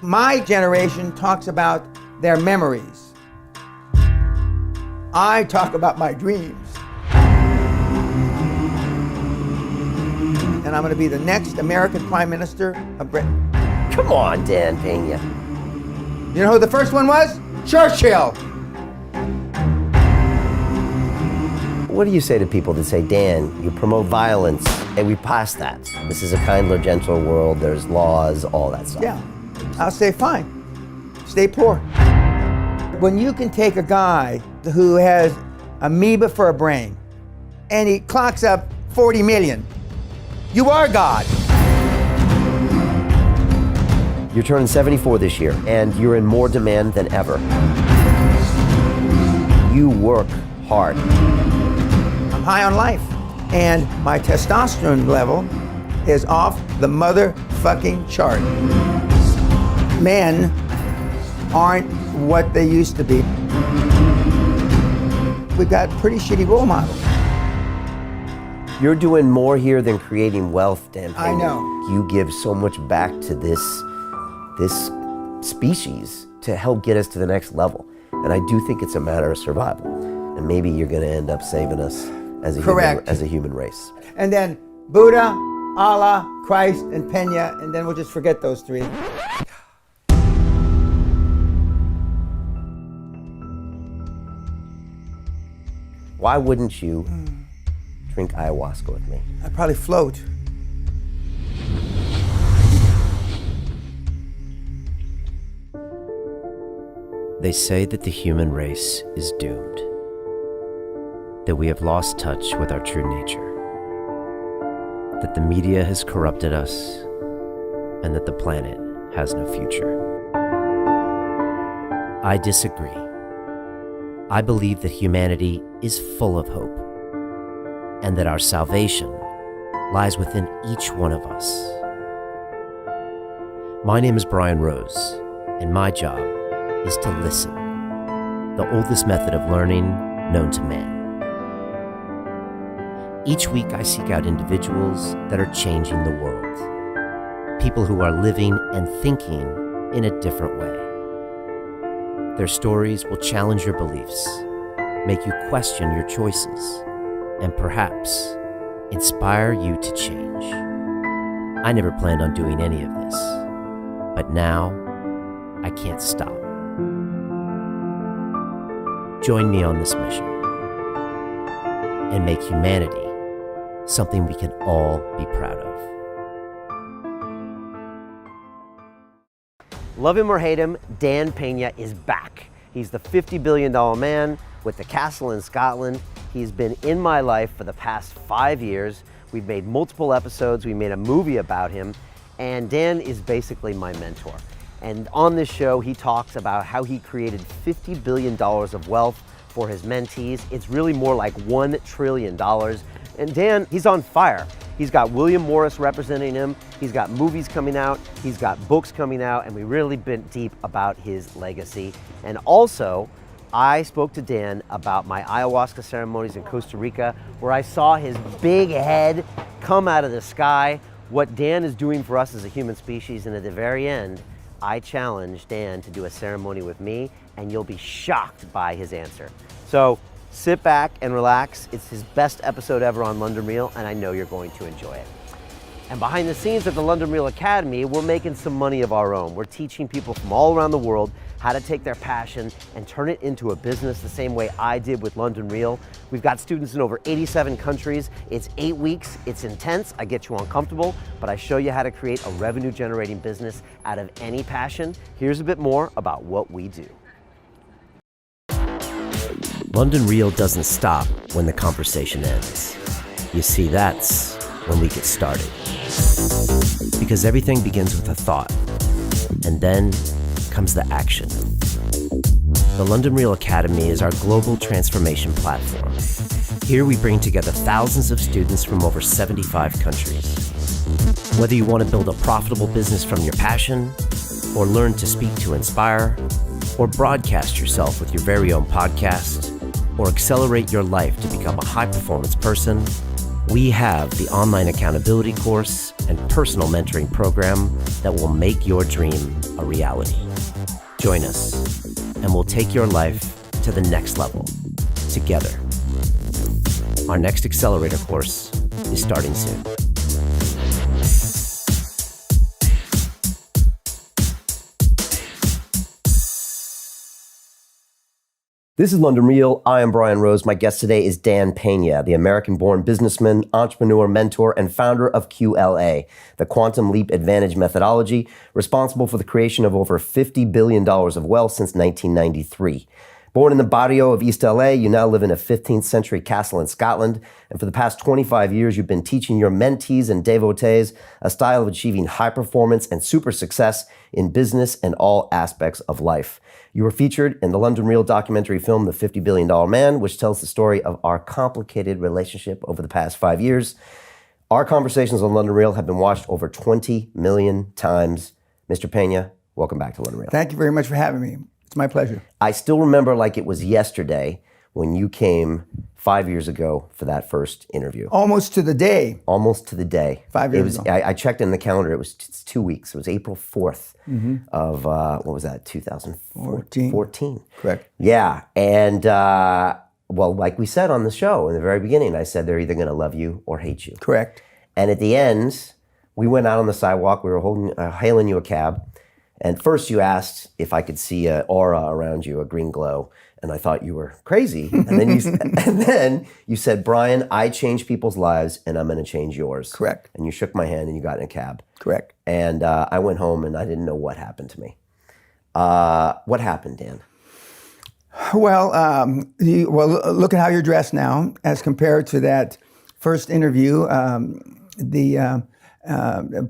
My generation talks about their memories. I talk about my dreams. And I'm going to be the next American Prime Minister of Britain. Come on, Dan Pena. You know who the first one was? Churchill. What do you say to people that say, Dan, you promote violence, and we pass that? This is a kinder, gentler world, there's laws, all that stuff. Yeah, I'll say fine, stay poor. When you can take a guy who has amoeba for a brain, and he clocks up 40 million, you are God. You're turning 74 this year, and you're in more demand than ever. You work hard. I'm high on life, and my testosterone level is off the motherfucking chart. Men aren't what they used to be. We've got pretty shitty role models. You're doing more here than creating wealth, Dan Pena. I know. You give so much back to this species to help get us to the next level. And I do think it's a matter of survival. And maybe you're going to end up saving us as a human race. And then Buddha, Allah, Christ, and Pena, and then we'll just forget those three. Why wouldn't you drink ayahuasca with me? I'd probably float. They say that the human race is doomed, that we have lost touch with our true nature, that the media has corrupted us, and that the planet has no future. I disagree. I believe that humanity is full of hope, and that our salvation lies within each one of us. My name is Brian Rose, and my job is to listen, the oldest method of learning known to man. Each week I seek out individuals that are changing the world, people who are living and thinking in a different way. Their stories will challenge your beliefs, make you question your choices, and perhaps inspire you to change. I never planned on doing any of this, but now I can't stop. Join me on this mission and make humanity something we can all be proud of. Love him or hate him, Dan Pena is back. He's the $50 billion man with the castle in Scotland. He's been in my life for the past 5 years. We've made multiple episodes. We made a movie about him. And Dan is basically my mentor. And on this show, he talks about how he created $50 billion of wealth for his mentees. It's really more like $1 trillion. And Dan, he's on fire. He's got William Morris representing him. He's got movies coming out. He's got books coming out. And we really been deep about his legacy. And also, I spoke to Dan about my ayahuasca ceremonies in Costa Rica, where I saw his big head come out of the sky, what Dan is doing for us as a human species, and at the very end, I challenged Dan to do a ceremony with me, and you'll be shocked by his answer. So sit back and relax. It's his best episode ever on London Real, and I know you're going to enjoy it. And behind the scenes at the London Real Academy, we're making some money of our own. We're teaching people from all around the world how to take their passion and turn it into a business the same way I did with London Real. We've got students in over 87 countries. It's 8 weeks. It's intense. I get you uncomfortable, but I show you how to create a revenue-generating business out of any passion. Here's a bit more about what we do. London Real doesn't stop when the conversation ends. You see, that's when we get started. Because everything begins with a thought, and then comes the action. The London Real Academy is our global transformation platform. Here we bring together thousands of students from over 75 countries. Whether you want to build a profitable business from your passion, or learn to speak to inspire, or broadcast yourself with your very own podcast, or accelerate your life to become a high-performance person, we have the online accountability course and personal mentoring program that will make your dream a reality. Join us, and we'll take your life to the next level together. Our next accelerator course is starting soon. This is London Real. I am Brian Rose. My guest today is Dan Pena, the American-born businessman, entrepreneur, mentor, and founder of QLA, the Quantum Leap Advantage methodology, responsible for the creation of over $50 billion of wealth since 1993. Born in the barrio of East LA, you now live in a 15th century castle in Scotland, and for the past 25 years, you've been teaching your mentees and devotees a style of achieving high performance and super success in business and all aspects of life. You were featured in the London Real documentary film, The $50 Billion Man, which tells the story of our complicated relationship over the past 5 years. Our conversations on London Real have been watched over 20 million times. Mr. Pena, welcome back to London Real. Thank you very much for having me. It's my pleasure. I still remember like it was yesterday when you came 5 years ago for that first interview. Almost to the day. Almost to the day. 5 years ago. I checked in the calendar. It's 2 weeks. It was April 4th of, what was that, 2014? Correct. Yeah. And, well, like we said on the show in the very beginning, I said they're either going to love you or hate you. Correct. And at the end, we went out on the sidewalk. We were hailing you a cab. And first you asked if I could see an aura around you, a green glow. And I thought you were crazy. And then you said, Brian, I change people's lives and I'm going to change yours. Correct. And you shook my hand and you got in a cab. Correct. And I went home and I didn't know what happened to me. What happened, Dan? Well, look at how you're dressed now as compared to that first interview.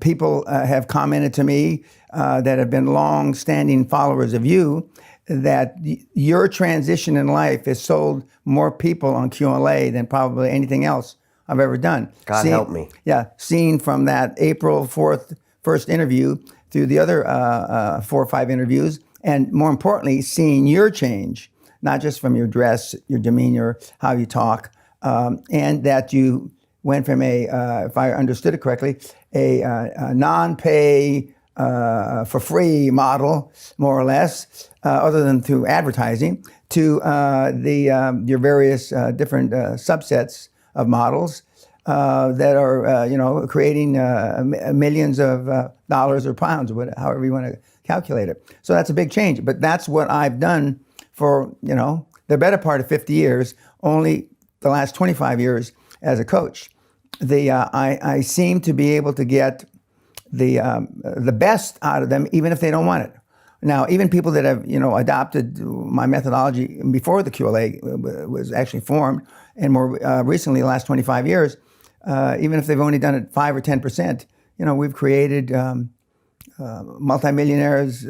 People have commented to me that have been long-standing followers of you that your transition in life has sold more people on QLA than probably anything else I've ever done. God help me. Yeah, seen from that April 4th first interview through the other 4 or 5 interviews, and more importantly, seeing your change, not just from your dress, your demeanor, how you talk, and that you went from if I understood it correctly, a non-pay, for free model, more or less, other than through advertising, to your various different subsets of models that are, creating millions of dollars or pounds, or however you want to calculate it. So that's a big change. But that's what I've done for, the better part of 50 years, only the last 25 years as a coach. I seem to be able to get the best out of them, even if they don't want it. Now, even people that have adopted my methodology before the QLA was actually formed, and more recently, the last 25 years, even if they've only done it 5 or 10%, we've created multimillionaires,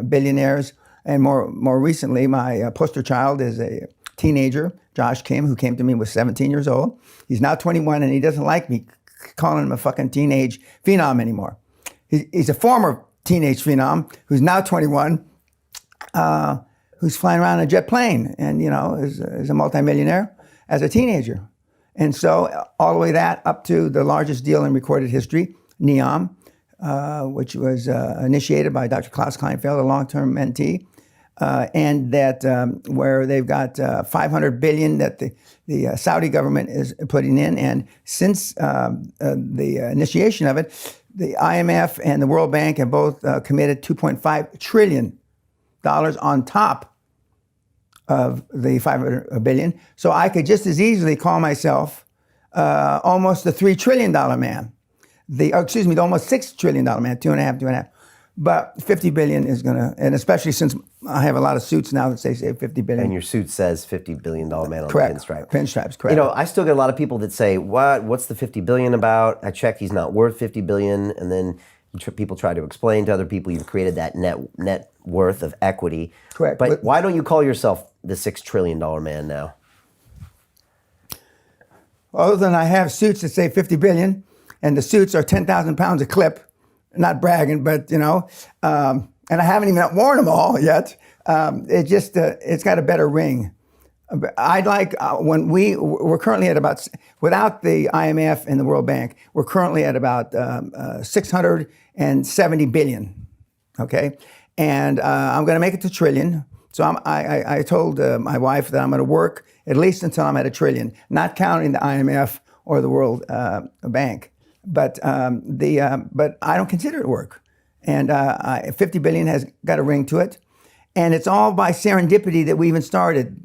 billionaires, and more recently, my poster child is a teenager, Josh Kim, who came to me was 17 years old. He's now 21, and he doesn't like me calling him a fucking teenage phenom anymore. He's a former teenage phenom who's now 21, who's flying around in a jet plane, and is a multimillionaire as a teenager. And so all the way up to the largest deal in recorded history, NEOM, which was initiated by Dr. Klaus Kleinfeld, a long-term mentee, and that where they've got $500 billion that the Saudi government is putting in, and since the initiation of it, the IMF and the World Bank have both committed $2.5 trillion on top of the $500 billion. So I could just as easily call myself almost the $3 trillion man. The almost $6 trillion man, 2.5. But 50 billion is gonna, and especially since I have a lot of suits now that say 50 billion. And your suit says $50 billion man on correct. the pinstripe. Pinstripes, correct. I still get a lot of people that say, what's the 50 billion about? I checked, he's not worth 50 billion. And then people try to explain to other people you've created that net worth of equity. Correct. But why don't you call yourself the $6 trillion man now? Other than I have suits that say 50 billion, and the suits are 10,000 pounds a clip. Not bragging, but and I haven't even worn them all yet. It's got a better ring I'd like when we're currently at about, without the IMF and the World Bank, we're currently at about 670 billion. Okay, and I'm going to make it to trillion. So I told my wife that I'm going to work at least until I'm at a trillion, not counting the IMF or the World Bank. But but I don't consider it work. And 50 billion has got a ring to it. And it's all by serendipity that we even started.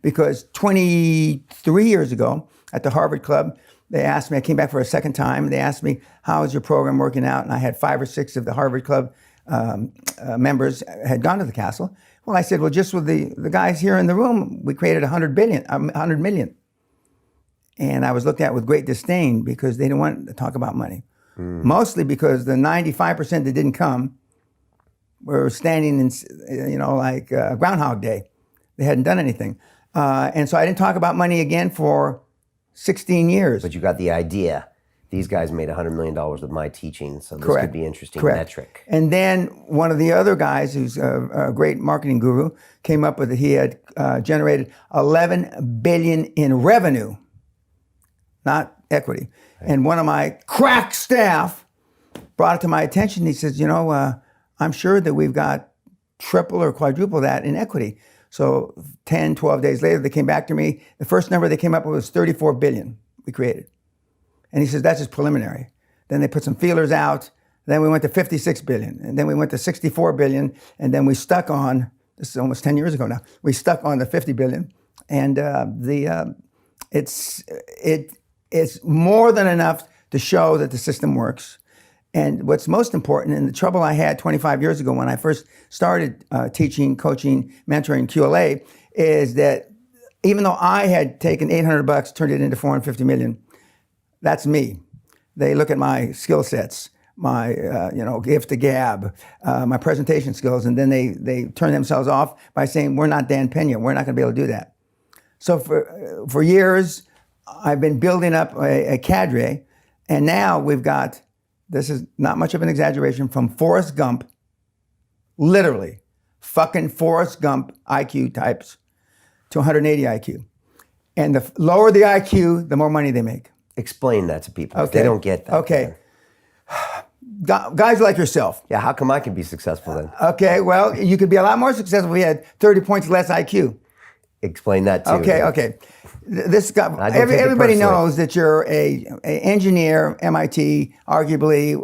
Because 23 years ago at the Harvard Club, they asked me, I came back for a second time, they asked me, how is your program working out? And I had 5 or 6 of the Harvard Club members had gone to the castle. Well, I said, well, just with the guys here in the room, we created 100 million. And I was looked at with great disdain because they didn't want to talk about money. Mostly because the 95% that didn't come were standing in, like Groundhog Day. They hadn't done anything. And so I didn't talk about money again for 16 years. But you got the idea. These guys made $100 million with my teaching, so this Correct. could be an interesting Correct. metric. And then one of the other guys, who's a great marketing guru, came up with it. He had generated 11 billion in revenue, not equity. Right. And one of my crack staff brought it to my attention. He says, I'm sure that we've got triple or quadruple that in equity. So 10, 12 days later, they came back to me. The first number they came up with was 34 billion we created. And he says, that's just preliminary. Then they put some feelers out. Then we went to 56 billion. And then we went to 64 billion. And then we stuck on, this is almost 10 years ago now, we stuck on the 50 billion. And it's more than enough to show that the system works. And what's most important, and the trouble I had 25 years ago when I first started teaching, coaching, mentoring QLA, is that even though I had taken $800, turned it into 450 million, that's me. They look at my skill sets, my gift to gab, my presentation skills, and then they turn themselves off by saying, we're not Dan Pena, we're not going to be able to do that. So for years, I've been building up a cadre, and now we've got, this is not much of an exaggeration, from Forrest Gump, literally, fucking Forrest Gump IQ types to 180 IQ. And the lower the IQ, the more money they make. Explain that to people. Okay. They don't get that. Okay. Guys like yourself. Yeah, how come I can be successful then? Okay, well, you could be a lot more successful if you had 30 points less IQ. Explain that too. Okay. This guy, everybody knows that you're a engineer, MIT, arguably,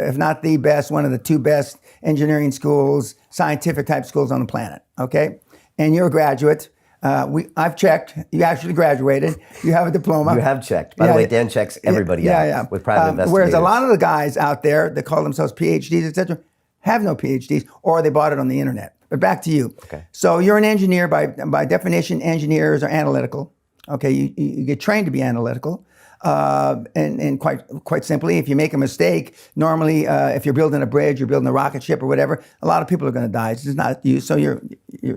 if not the best, one of the 2 best engineering schools, scientific type schools on the planet. Okay, and you're a graduate. I've checked. You actually graduated. You have a diploma. You have checked. By the way, Dan checks everybody out with private investigators. Whereas a lot of the guys out there that call themselves PhDs, etc., have no PhDs, or they bought it on the internet. But back to you. Okay. So you're an engineer by definition. Engineers are analytical. Okay, you get trained to be analytical, and quite simply, if you make a mistake, normally if you're building a bridge, you're building a rocket ship or whatever, a lot of people are going to die. It's just not you. So you're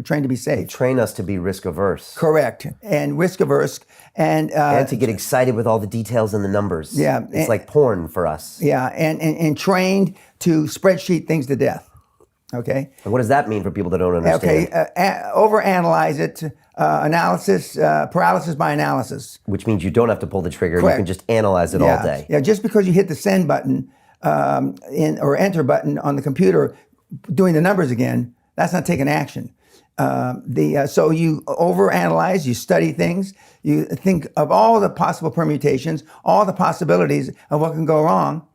trained to be safe. Train us to be risk averse. Correct, and risk averse, and to get excited with all the details and the numbers. Yeah, it's like porn for us. Yeah, and trained to spreadsheet things to death. Okay. And what does that mean for people that don't understand? Okay, overanalyze it, analysis, paralysis by analysis. Which means you don't have to pull the trigger. Correct. You can just analyze it all day. Yeah, just because you hit the send button or enter button on the computer, doing the numbers again, that's not taking action. So you overanalyze, you study things, you think of all the possible permutations, all the possibilities of what can go wrong.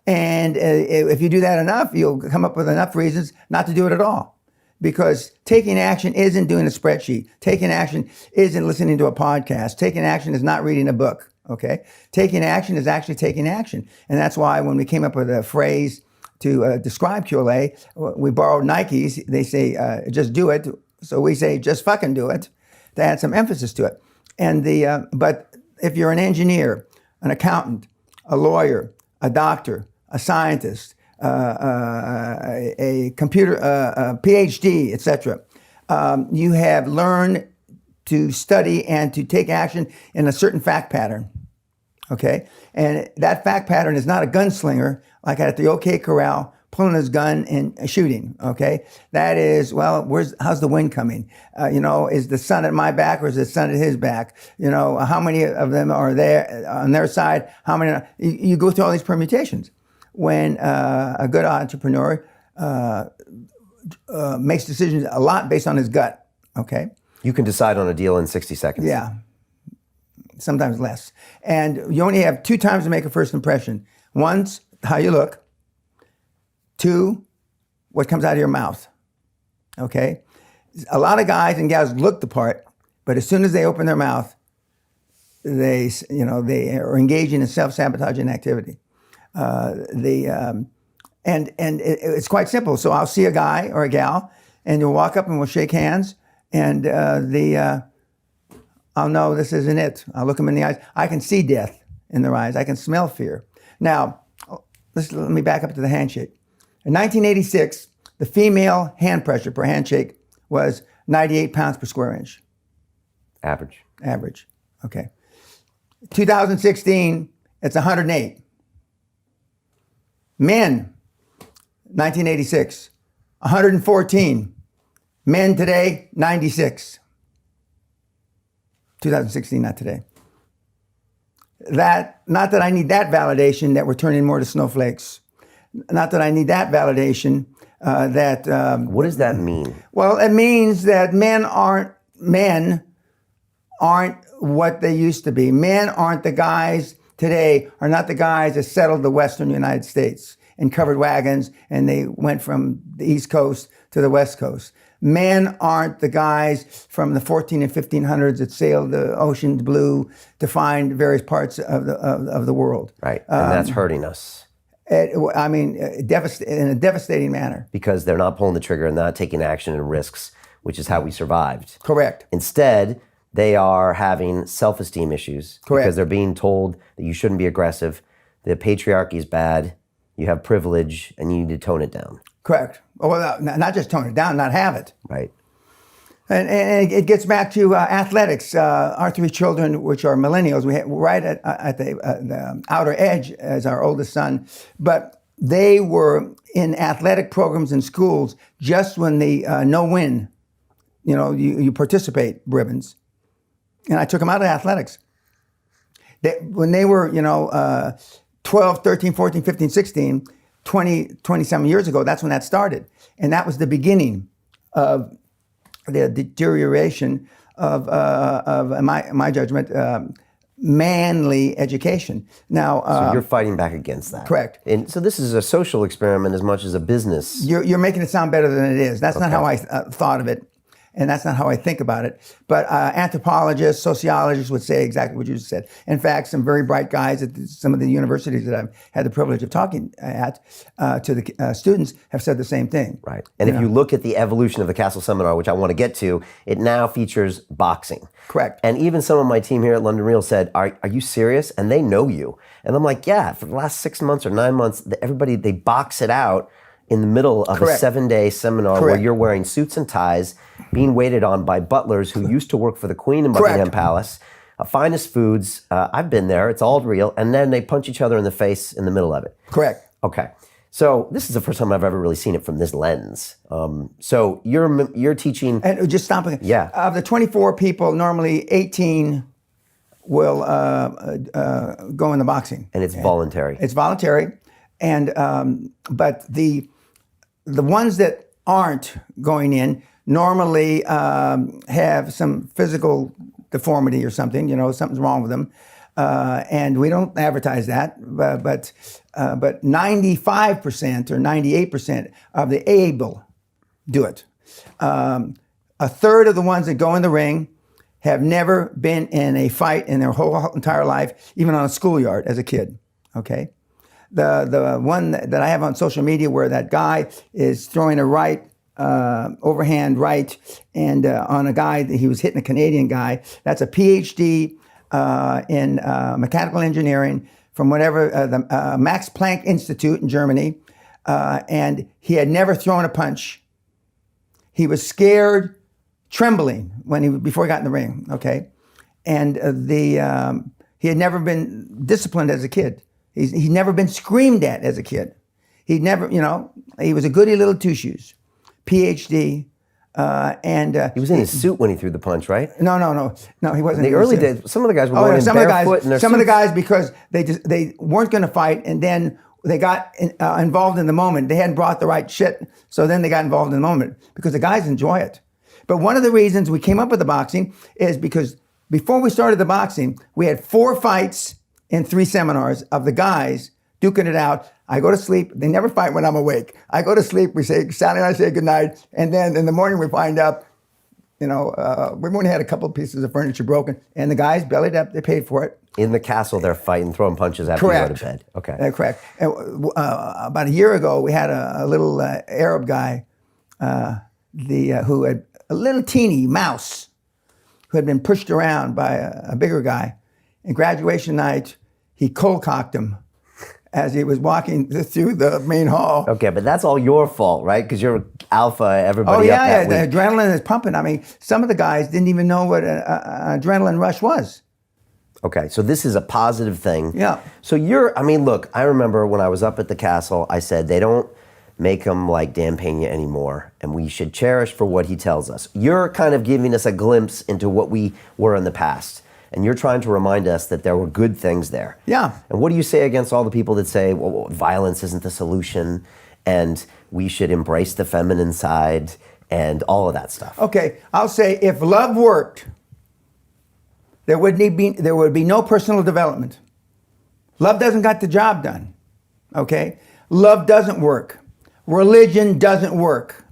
And if you do that enough, you'll come up with enough reasons not to do it at all. Because taking action isn't doing a spreadsheet. Taking action isn't listening to a podcast. Taking action is not reading a book, okay? Taking action is actually taking action. And that's why when we came up with a phrase to describe QLA, we borrowed Nike's. They say, just do it. So we say, just fucking do it, to add some emphasis to it. And but if you're an engineer, an accountant, a lawyer, a doctor, a scientist, a computer, a PhD, etc. You have learned to study and to take action in a certain fact pattern, okay? And that fact pattern is not a gunslinger, like at the OK Corral, pulling his gun and shooting, okay? That is, well, how's the wind coming? Is the sun at my back or is the sun at his back? How many of them are there on their side? How many? You go through all these permutations. When a good entrepreneur makes decisions a lot based on his gut, okay? You can decide on a deal in 60 seconds. Yeah, sometimes less. And you only have 2 times to make a first impression. One's how you look. 2, what comes out of your mouth, okay? A lot of guys and gals look the part, but as soon as they open their mouth, they are engaging in self-sabotaging activity. And it's quite simple. So I'll see a guy or a gal, and you'll walk up and we'll shake hands, and I'll know this isn't it. I'll look them in the eyes. I can see death in their eyes. I can smell fear. Now, let me back up to the handshake. In 1986, the female hand pressure per handshake was 98 pounds per square inch. Average. Okay. 2016, it's 108. Men, 1986, 114. Men today, 96. 2016, not today. Not that I need that validation that we're turning more to snowflakes. Not that I need that validation what does that mean? Well, it means that men aren't what they used to be. Men aren't the guys today, are not the guys that settled the Western United States in covered wagons and they went from the East Coast to the West Coast. Men aren't the guys from the 14 and 1500s that sailed the oceans blue to find various parts of the world. Right, and that's hurting us. In a devastating manner. Because they're not pulling the trigger and not taking action and risks, which is how we survived. Correct. Instead, they are having self-esteem issues. Correct. Because they're being told that you shouldn't be aggressive. The patriarchy is bad. You have privilege and you need to tone it down. Correct. Well, not just tone it down, not have it. Right. And it gets back to athletics. Our 3 children, which are millennials, we right at the outer edge as our oldest son, but they were in athletic programs in schools just when the no-win, you participate ribbons. And I took them out of athletics. When they were, 12, 13, 14, 15, 16, 20-some years ago, that's when that started. And that was the beginning of the deterioration of my judgment, manly education. Now, so you're fighting back against that. Correct. And so this is a social experiment as much as a business. You're making it sound better than it is. That's not how I thought of it. And that's not how I think about it. But anthropologists, sociologists would say exactly what you just said. In fact, some very bright guys at some of the universities that I've had the privilege of talking at to the students have said the same thing. Right. And if you look at the evolution of the Castle Seminar, which I want to get to, it now features boxing. Correct. And even some of my team here at London Real said, are you serious? And they know you. And I'm like, yeah, for the last 6 months or 9 months, everybody, they box it out in the middle of Correct. a 7-day seminar Correct. where you're wearing suits and ties, being waited on by butlers who used to work for the Queen in Buckingham Palace, finest foods. I've been there. It's all real. And then they punch each other in the face in the middle of it. Correct. Okay. So this is the first time I've ever really seen it from this lens. So you're teaching. And just stopping. Yeah. Of the 24 people, normally 18 will go into boxing. And it's voluntary. It's voluntary. And but the ones that aren't going in normally have some physical deformity or something, something's wrong with them. And we don't advertise that, but 95% or 98% of the able do it. A third of the ones that go in the ring have never been in a fight in their whole entire life, even on a schoolyard as a kid, okay? The one that I have on social media where that guy is throwing a right, overhand right, and on a guy, he was hitting a Canadian guy. That's a PhD in mechanical engineering from whatever, the Max Planck Institute in Germany. And he had never thrown a punch. He was scared, trembling before he got in the ring, okay? And he had never been disciplined as a kid. He's never been screamed at as a kid. He never, he was a goody little two shoes, PhD, and He was in his suit when he threw the punch, right? no, he wasn't. In the early days, some of the guys were going in barefoot in their some of the suits. guys because they weren't going to fight, and then they got involved in the moment. They hadn't brought the right shit, so then they got involved in the moment because the guys enjoy it. But one of the reasons we came up with the boxing is because before we started the boxing, we had 4 fights and 3 seminars of the guys duking it out. I go to sleep. They never fight when I'm awake. I go to sleep. We say Saturday night, say goodnight, and then in the morning we find out, we've only had a couple of pieces of furniture broken, and the guys bellied up. They paid for it. In the castle, they're fighting, throwing punches after you go to bed. Okay. Correct. And, about a year ago, we had a little Arab guy, who had a little teeny mouse, who had been pushed around by a bigger guy. And graduation night, he cold-cocked him as he was walking through the main hall. Okay, but that's all your fault, right? Because you're alpha, everybody up that the week. adrenaline is pumping. I mean, some of the guys didn't even know what an adrenaline rush was. Okay, so this is a positive thing. Yeah. So look, I remember when I was up at the castle, I said they don't make him like Dan Pena anymore, and we should cherish for what he tells us. You're kind of giving us a glimpse into what we were in the past. And you're trying to remind us that there were good things there. Yeah. And what do you say against all the people that say, well, violence isn't the solution, and we should embrace the feminine side, and all of that stuff? Okay, I'll say if love worked, there would be no personal development. Love doesn't got the job done. Okay? Love doesn't work. Religion doesn't work.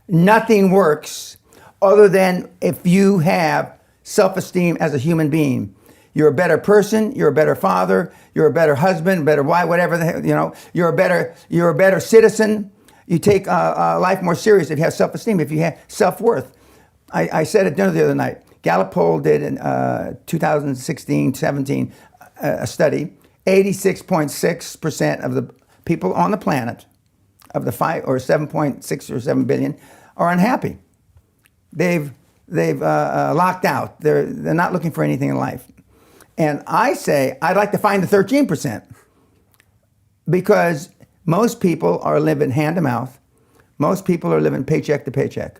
Nothing works other than if you have self-esteem as a human being. You're a better person, you're a better father, you're a better husband, better wife, whatever the hell, you're a better citizen. You take life more serious if you have self-esteem, if you have self-worth. I said at dinner the other night, Gallup poll did in 2016-17 a study. 86.6% of the people on the planet, of the 7.6 or 7 billion, are unhappy. They've locked out. They're not looking for anything in life. And I say I'd like to find the 13%, because most people are living hand to mouth. Most people are living paycheck to paycheck.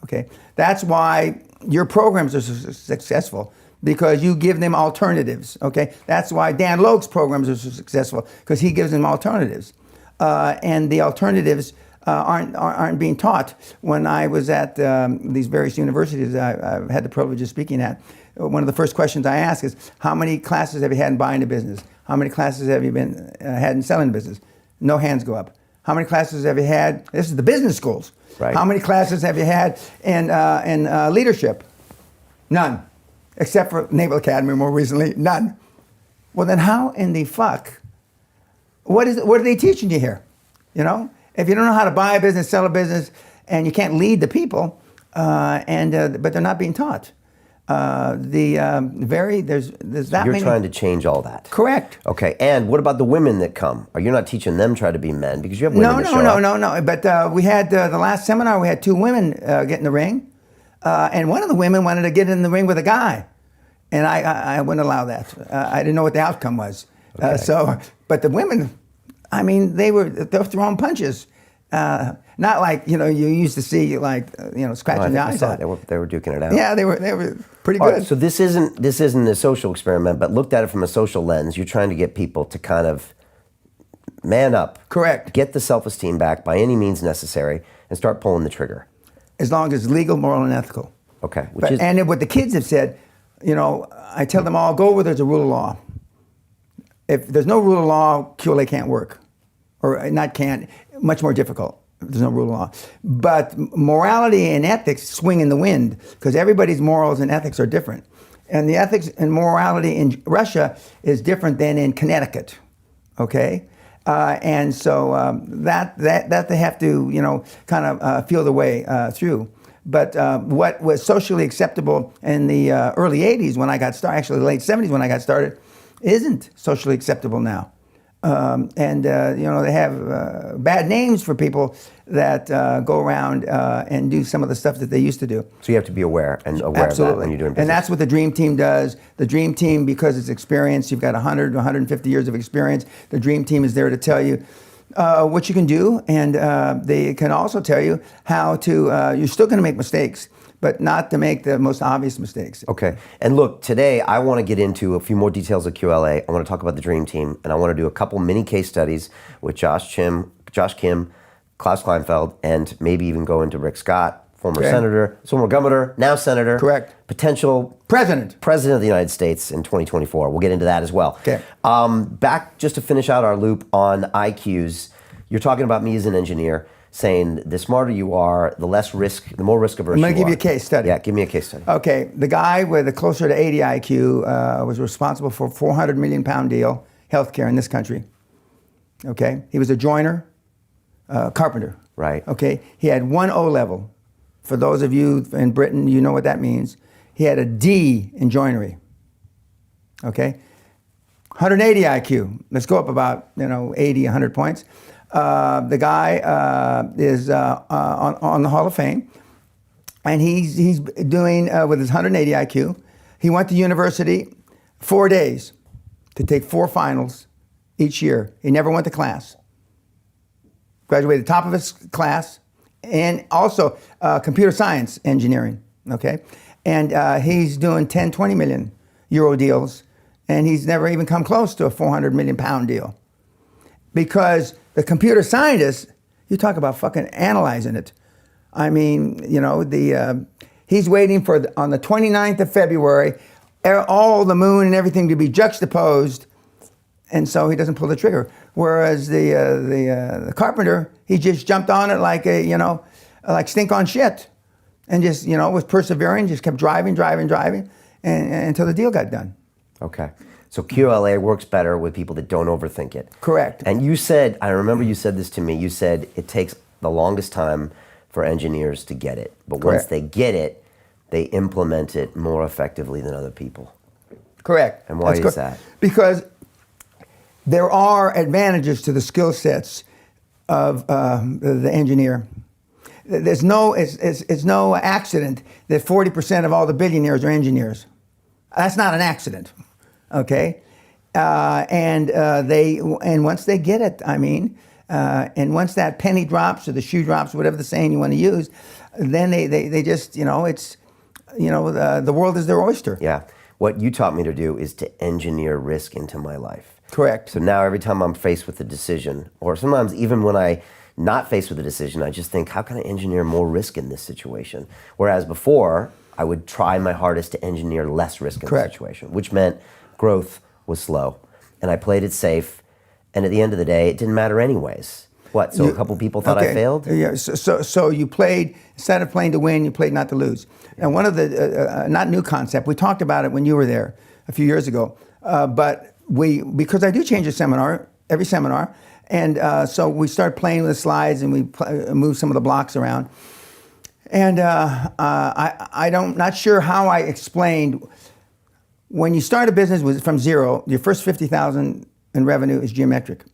Okay, that's why your programs are so successful, because you give them alternatives. Okay, that's why Dan Logue's programs are so successful, because he gives them alternatives, and the alternatives aren't being taught. When I was at these various universities I've had the privilege of speaking at, one of the first questions I ask is, how many classes have you had in buying a business? How many classes have you had in selling a business? No hands go up. How many classes have you had? This is the business schools. Right. How many classes have you had in leadership? None. Except for Naval Academy more recently, none. Well, then how in the fuck, what are they teaching you here? If you don't know how to buy a business, sell a business, and you can't lead the people, but they're not being taught. There's that You're many. trying to change all that. Correct. Okay, and what about the women that come? Are you not teaching them try to be men? Because you have women that show up. No. But we had the last seminar, we had 2 women get in the ring, and one of the women wanted to get in the ring with a guy, and I wouldn't allow that. I didn't know what the outcome was. Okay. But the women, I mean, they're throwing punches. Not like you used to see scratching the eyes out. They were duking it out. Yeah, they were pretty All good. right, so this isn't a social experiment, but looked at it from a social lens. You're trying to get people to kind of man up. Correct. Get the self-esteem back by any means necessary and start pulling the trigger. As long as it's legal, moral, and ethical. Okay. And what the kids have said, I tell them all, go where there's a rule of law. If there's no rule of law, QLA can't work. Or not can't, much more difficult. There's no rule of law. But morality and ethics swing in the wind, because everybody's morals and ethics are different. And the ethics and morality in Russia is different than in Connecticut, okay? And so that they have to, kind of feel the way through. But what was socially acceptable in the early 80s when I got started, actually the late 70s when I got started, isn't socially acceptable now. They have bad names for people that go around and do some of the stuff that they used to do. So you have to be aware of that when you're doing business. And that's what the Dream Team does. The Dream Team, because it's experience, you've got 100 to 150 years of experience. The Dream Team is there to tell you, what you can do, and they can also tell you how to, you're still going to make mistakes, but not to make the most obvious mistakes. Okay. And look, today I want to get into a few more details of QLA. I want to talk about the Dream Team, and I want to do a couple mini case studies with Josh Kim, Klaus Kleinfeld, and maybe even go into Rick Scott, former senator, former governor, now senator. Correct. Potential president of the United States in 2024. We'll get into that as well. Okay. Back just to finish out our loop on IQs, you're talking about me as an engineer, saying the smarter you are, the more risk averse you are. I'm going to give you a case study. Yeah, give me a case study. Okay, the guy with a closer to 80 IQ was responsible for a 400 million pound deal, healthcare in this country. Okay, he was a joiner, carpenter. Right. Okay, he had 1 O level. For those of you in Britain, you know what that means. He had a D in joinery. Okay, 180 IQ. Let's go up about 80, 100 points. The guy is on the Hall of Fame, and he's doing with his 180 IQ. He went to university 4 days to take 4 finals each year. He never went to class. Graduated top of his class, and also computer science engineering. Okay, and he's doing 10, 20 million euro deals, and he's never even come close to a 400 million pound deal, because the computer scientist, you talk about fucking analyzing it. I mean, he's waiting for on the 29th of February, all the moon and everything to be juxtaposed, and so he doesn't pull the trigger. Whereas the carpenter, he just jumped on it like like stink on shit, and just was persevering, just kept driving, and until the deal got done. Okay. So QLA works better with people that don't overthink it. Correct. And you said, I remember you said this to me, you said it takes the longest time for engineers to get it. But once they get it, they implement it more effectively than other people. Correct. And why is that? Because there are advantages to the skill sets of the engineer. There's it's no accident that 40% of all the billionaires are engineers. That's not an accident. Okay, and once they get it, and once that penny drops or the shoe drops, whatever the saying you want to use, then they just the world is their oyster. Yeah, what you taught me to do is to engineer risk into my life. Correct. So now every time I'm faced with a decision, or sometimes even when I not faced with a decision, I just think, how can I engineer more risk in this situation? Whereas before, I would try my hardest to engineer less risk in the situation, which meant growth was slow, and I played it safe, and at the end of the day, it didn't matter anyways. What, so a couple people thought I failed? Yeah, so you played, instead of playing to win, you played not to lose. And one of the, not new concept, we talked about it when you were there a few years ago, but because I do change every seminar, and so we start playing with the slides, and we move some of the blocks around. And I'm not sure how I explained. When you start a business from zero, your first 50,000 in revenue is geometric.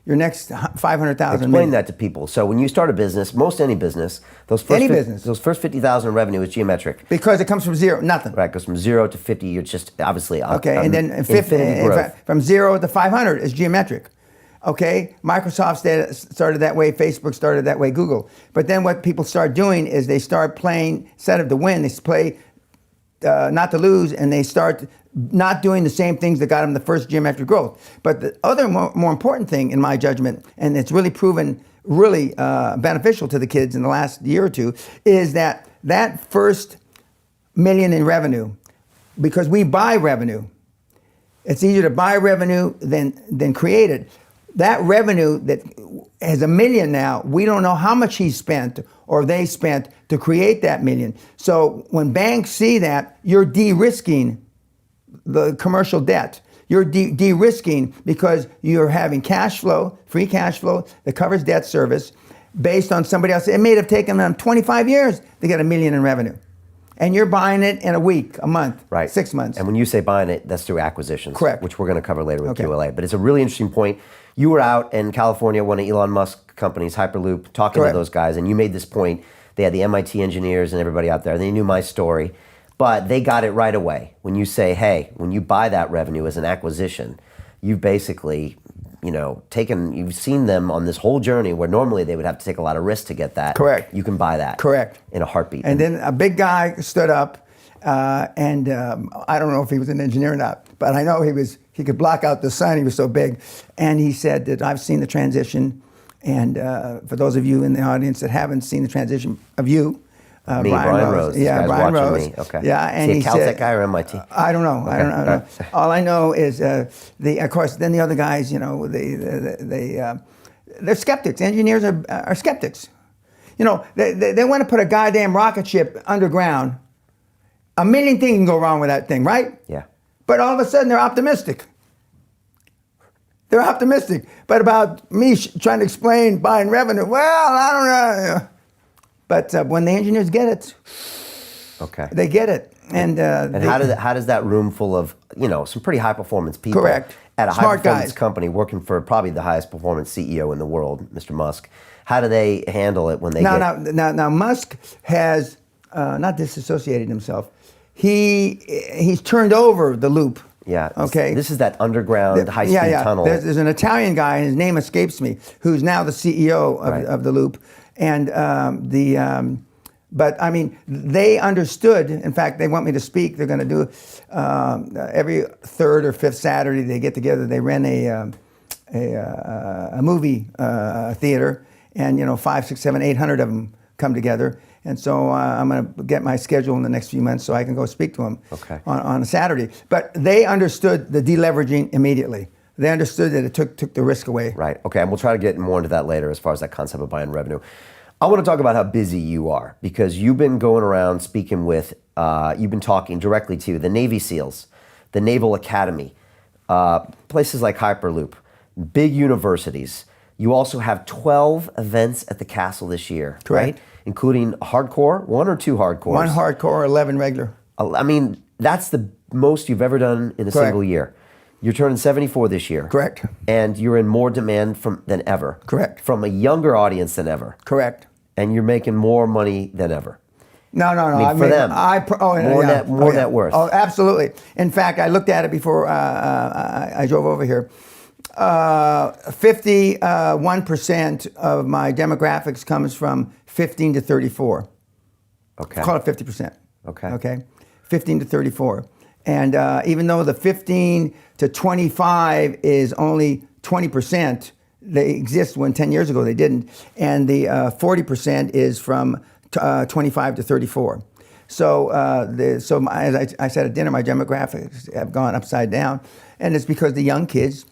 Your next 500,000. Explain that to people. So when you start a business, any business, those first 50,000 in revenue is geometric. Because it comes from zero, nothing. Right, it goes from 0 to 50. You're just obviously and then 50 from 0 to 500 is geometric. Okay, Microsoft started that way, Facebook started that way, Google. But then what people start doing is they start playing, instead of to win, they play not to lose, and they start not doing the same things that got them the first geometric growth. But the other more important thing, in my judgment, and it's really proven beneficial to the kids in the last year or two, is that first million in revenue, because we buy revenue. It's easier to buy revenue than create it. That revenue that has $1 million now, we don't know how much he spent or they spent to create that $1 million. So when banks see that, you're de-risking the commercial debt. You're de-risking because you're having cash flow, free cash flow that covers debt service based on somebody else. It may have taken them 25 years to get $1 million in revenue. And you're buying it in a week, a month, right. 6 months. And when you say buying it, that's through acquisitions. Correct. Which we're going to cover later with QLA. But it's a really interesting point. You were out in California, one of Elon Musk's companies, Hyperloop, talking to those guys, and you made this point. They had the MIT engineers and everybody out there. They knew my story, but they got it right away. When you say, hey, when you buy that revenue as an acquisition, you basically, you've seen them on this whole journey where normally they would have to take a lot of risk to get that. Correct. You can buy that. Correct. In a heartbeat. And then a big guy stood up, and I don't know if he was an engineer or not, but I know he could block out the sun, he was so big. And he said that I've seen the transition, and for those of you in the audience that haven't seen the transition of you, Brian Rose. Yeah, Brian Rose. Me. Okay. Yeah, and he he Caltech said, guy or MIT? I don't know. Okay. I don't know. All I know is of course, then the other guys, they're skeptics. Engineers are skeptics. They want to put a goddamn rocket ship underground. A million things can go wrong with that thing, right? Yeah. But all of a sudden, they're optimistic. They're optimistic. But about me trying to explain buying revenue, well, I don't know. But when the engineers get it, okay, they get it. And how does that room full of some pretty high performance people, correct, at a smart high performance guys, company working for probably the highest performance CEO in the world, Mr. Musk, how do they handle it when they now Musk has not disassociated himself. He's turned over the loop. Yeah. Okay. This is that underground high-speed tunnel. There's an Italian guy, and his name escapes me, who's now the CEO of the loop. And but I mean, they understood. In fact, they want me to speak. They're going to do every third or fifth Saturday. They get together. They rent a movie theater, and 5, 6, 7, 800 of them come together. And so I'm going to get my schedule in the next few months so I can go speak to them on a Saturday. But they understood the deleveraging immediately. They understood that it took the risk away. Right. Okay. And we'll try to get more into that later as far as that concept of buying revenue. I want to talk about how busy you are, because you've been going around speaking with, you've been talking directly to the Navy SEALs, the Naval Academy, places like Hyperloop, big universities. You also have 12 events at the castle this year, correct, right? Including hardcore, 1 or 2 hardcores? 1 hardcore, 11 regular. I mean, that's the most you've ever done in a single year. You're turning 74 this year. Correct. And you're in more demand than ever. Correct. From a younger audience than ever. Correct. And you're making more money than ever. No. I mean, for them. More net worth. Oh, absolutely. In fact, I looked at it before I drove over here. 51% of my demographics comes from 15 to 34. Okay. Call it 50%. Okay. Okay. 15 to 34. And even though the 15 to 25 is only 20%, they exist when 10 years ago they didn't. And the 40% is from 25 to 34. So, as I said at dinner, my demographics have gone upside down. And it's because the young kids,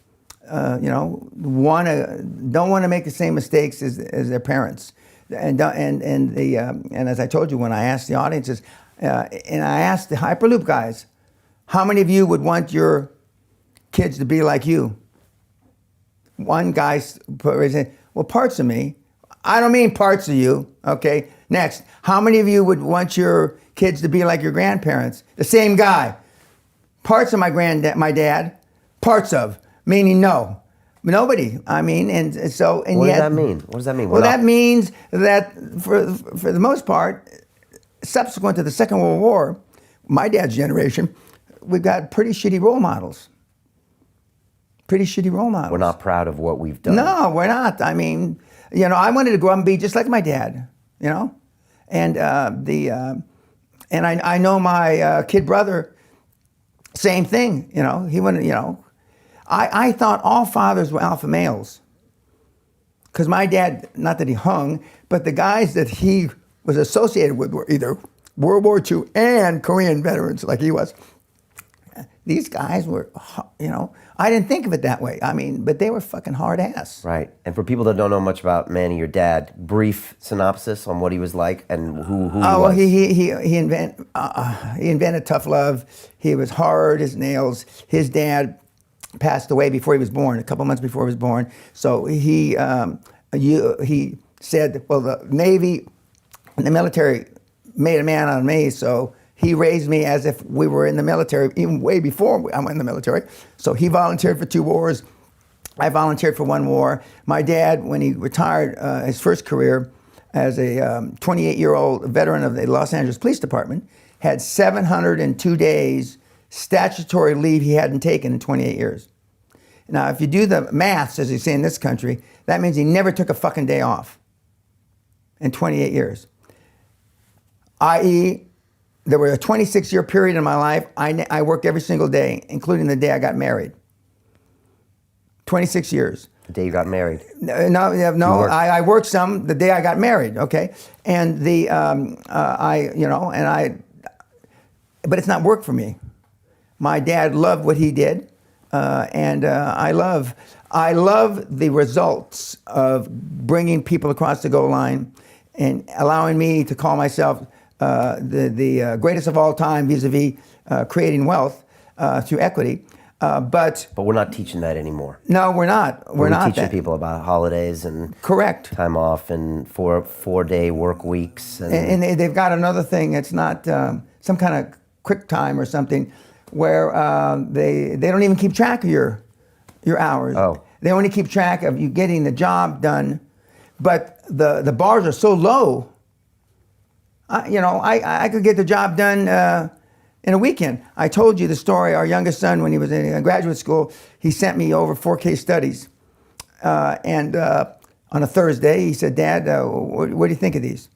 don't want to make the same mistakes as their parents. And as I told you, when I asked the audiences, and I asked the Hyperloop guys, how many of you would want your kids to be like you? One guy put his hand, well, parts of me. I don't mean parts of you. Okay. Next, how many of you would want your kids to be like your grandparents? The same guy. Parts of my dad. Parts of, meaning no. Nobody. I mean, and so, and what yet. What does that mean? What does that mean? Well, that means that for the most part, subsequent to the Second World War, my dad's generation, we got pretty shitty role models. We're not proud of what we've done. No, we're not. I mean, I wanted to grow up and be just like my dad, and I know my kid brother, same thing. He wanted. I thought all fathers were alpha males, because my dad, not that he hung, but the guys that he was associated with were either World War II and Korean veterans, like he was. These guys were, I didn't think of it that way. I mean, but they were fucking hard ass. Right. And for people that don't know much about Manny, your dad, brief synopsis on what he was like and who he was. Well, he invented tough love. He was hard as nails. His dad passed away before he was born, a couple months before he was born. So he said, well, the Navy and the military made a man out of me, so he raised me as if we were in the military, even way before I went in the military. So he volunteered for 2 wars. I volunteered for 1 war. My dad, when he retired his first career as a 28-year-old veteran of the Los Angeles Police Department, had 702 days statutory leave he hadn't taken in 28 years. Now, if you do the maths, as they say in this country, that means he never took a fucking day off in 28 years. I.e., there was a 26-year period in my life, I worked every single day, including the day I got married. 26 years. The day you got married? No, I worked some the day I got married, okay? And but it's not work for me. My dad loved what he did, and I love the results of bringing people across the goal line and allowing me to call myself the greatest of all time vis-a-vis creating wealth through equity. But we're not teaching that anymore. No, we're not. We're not teaching people about holidays and correct time off and four-day work weeks. And they've got another thing. It's not some kind of quick time or something where they don't even keep track of your hours. Oh. They only keep track of you getting the job done, but the bars are so low. I could get the job done in a weekend. I told you the story. Our youngest son, when he was in graduate school, he sent me over 4 case studies, and on a Thursday he said, "Dad, what do you think of these?"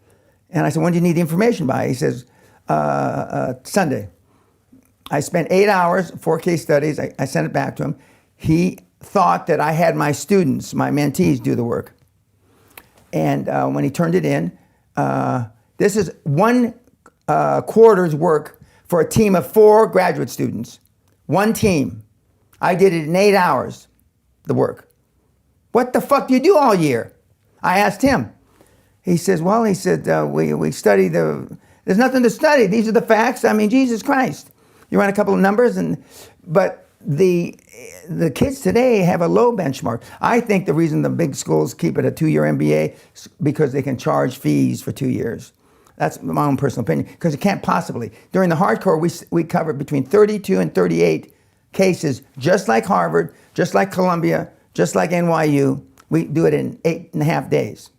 And I said, "When do you need the information by?" He says, "Sunday." I spent 8 hours, 4 case studies. I sent it back to him. He thought that I had my students, my mentees, do the work. And when he turned it in, this is 1 quarter's work for a team of 4 graduate students. 1 team. I did it in 8 hours, the work. What the fuck do you do all year? I asked him. He says, well, he said, we study there's nothing to study. These are the facts. I mean, Jesus Christ. You run a couple of numbers, but the kids today have a low benchmark. I think the reason the big schools keep it a 2-year MBA is because they can charge fees for 2 years. That's my own personal opinion, because it can't possibly. During the hardcore, we covered between 32 and 38 cases, just like Harvard, just like Columbia, just like NYU. We do it in 8.5 days.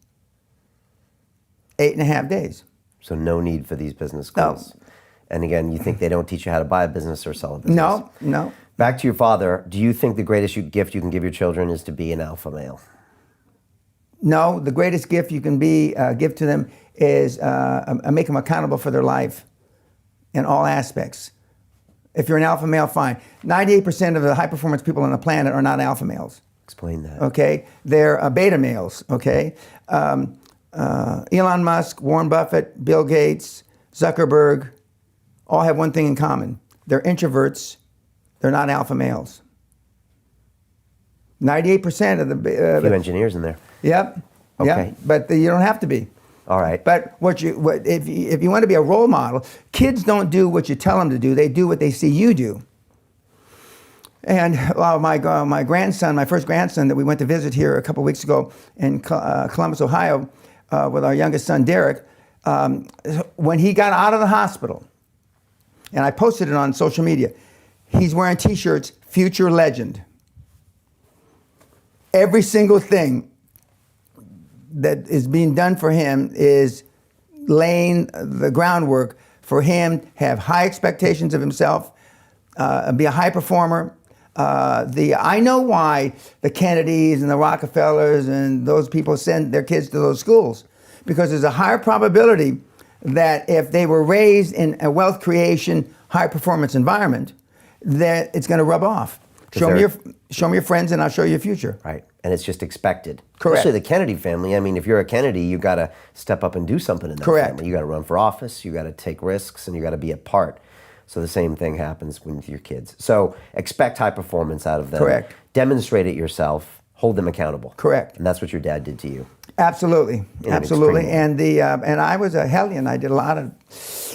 8.5 days. So no need for these business schools. No. And again, you think they don't teach you how to buy a business or sell a business? No. Back to your father, do you think the greatest gift you can give your children is to be an alpha male? No, the greatest gift you can give to them is make them accountable for their life in all aspects. If you're an alpha male, fine. 98% of the high-performance people on the planet are not alpha males. Explain that. Okay? They're beta males, okay? Elon Musk, Warren Buffett, Bill Gates, Zuckerberg, all have one thing in common. They're introverts. They're not alpha males. 98% of the... a few engineers in there. Yep. Okay. Yep. But you don't have to be. All right. But if you want to be a role model, kids don't do what you tell them to do. They do what they see you do. And my grandson, my first grandson that we went to visit here a couple weeks ago in Columbus, Ohio, with our youngest son, Derek, when he got out of the hospital, and I posted it on social media, he's wearing T-shirts, Future Legend. Every single thing that is being done for him is laying the groundwork for him to have high expectations of himself, be a high performer. I know why the Kennedys and the Rockefellers and those people send their kids to those schools, because there's a higher probability that if they were raised in a wealth creation, high performance environment, that it's going to rub off. Show me your friends and I'll show you your future. Right, and it's just expected. Correct. Especially the Kennedy family. I mean, if you're a Kennedy, you got to step up and do something in that Correct. family. You got to run for office, you got to take risks, and you got to be a part. So the same thing happens with your kids. So expect high performance out of them. Correct. Demonstrate it yourself. Hold them accountable. Correct. And that's what your dad did to you. Absolutely, absolutely. And I was a hellion. I did a lot of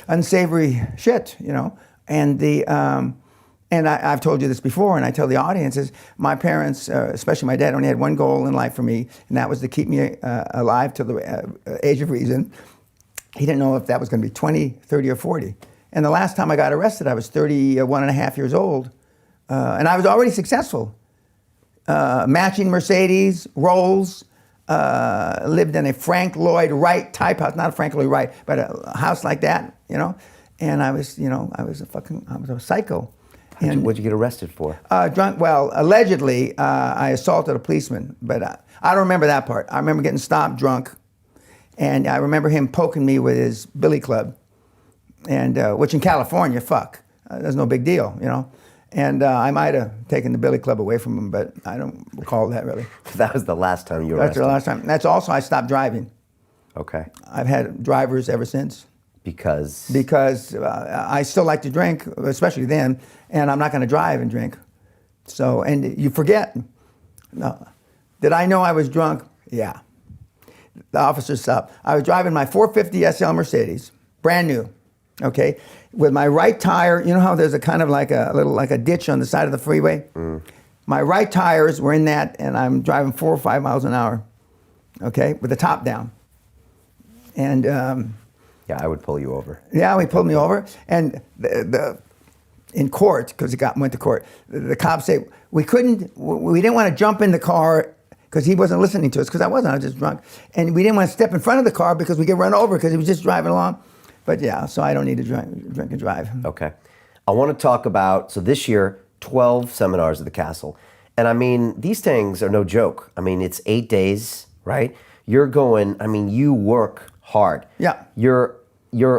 unsavory shit, And I've told you this before, and I tell the audiences, my parents, especially my dad, only had one goal in life for me, and that was to keep me alive till the age of reason. He didn't know if that was going to be 20, 30, or 40. And the last time I got arrested, I was 31 and a half years old, and I was already successful. Matching Mercedes, Rolls, lived in a Frank Lloyd Wright type house, not a Frank Lloyd Wright, but a house like that, And I was a psycho. What'd you get arrested for? Drunk. Well, allegedly, I assaulted a policeman, but I don't remember that part. I remember getting stopped drunk, and I remember him poking me with his billy club, and which in California, there's no big deal, you know. And I might have taken the billy club away from him, but I don't recall that really. That was the last time you were arrested. That's the last time. That's also I stopped driving. Okay. I've had drivers ever since. Because I still like to drink, especially then, and I'm not going to drive and drink. So, and you forget. No. Did I know I was drunk? Yeah. The officer stopped. I was driving my 450 SL Mercedes, brand new, okay, with my right tire. You know how there's a kind of like a ditch on the side of the freeway? Mm. My right tires were in that, and I'm driving 4 or 5 miles an hour, okay, with the top down. And yeah, I would pull you over. Yeah, he pulled me over, and in court, because went to court, the cops say we didn't want to jump in the car because he wasn't listening to us, because I was just drunk, and we didn't want to step in front of the car because we get run over because he was just driving along. But yeah, so I don't need to drink and drive. Okay, I want to talk about, so this year, 12 seminars at the Castle, and I mean, these things are no joke. I mean, it's 8 days, right? You're going, I mean, you work hard. Yeah. You're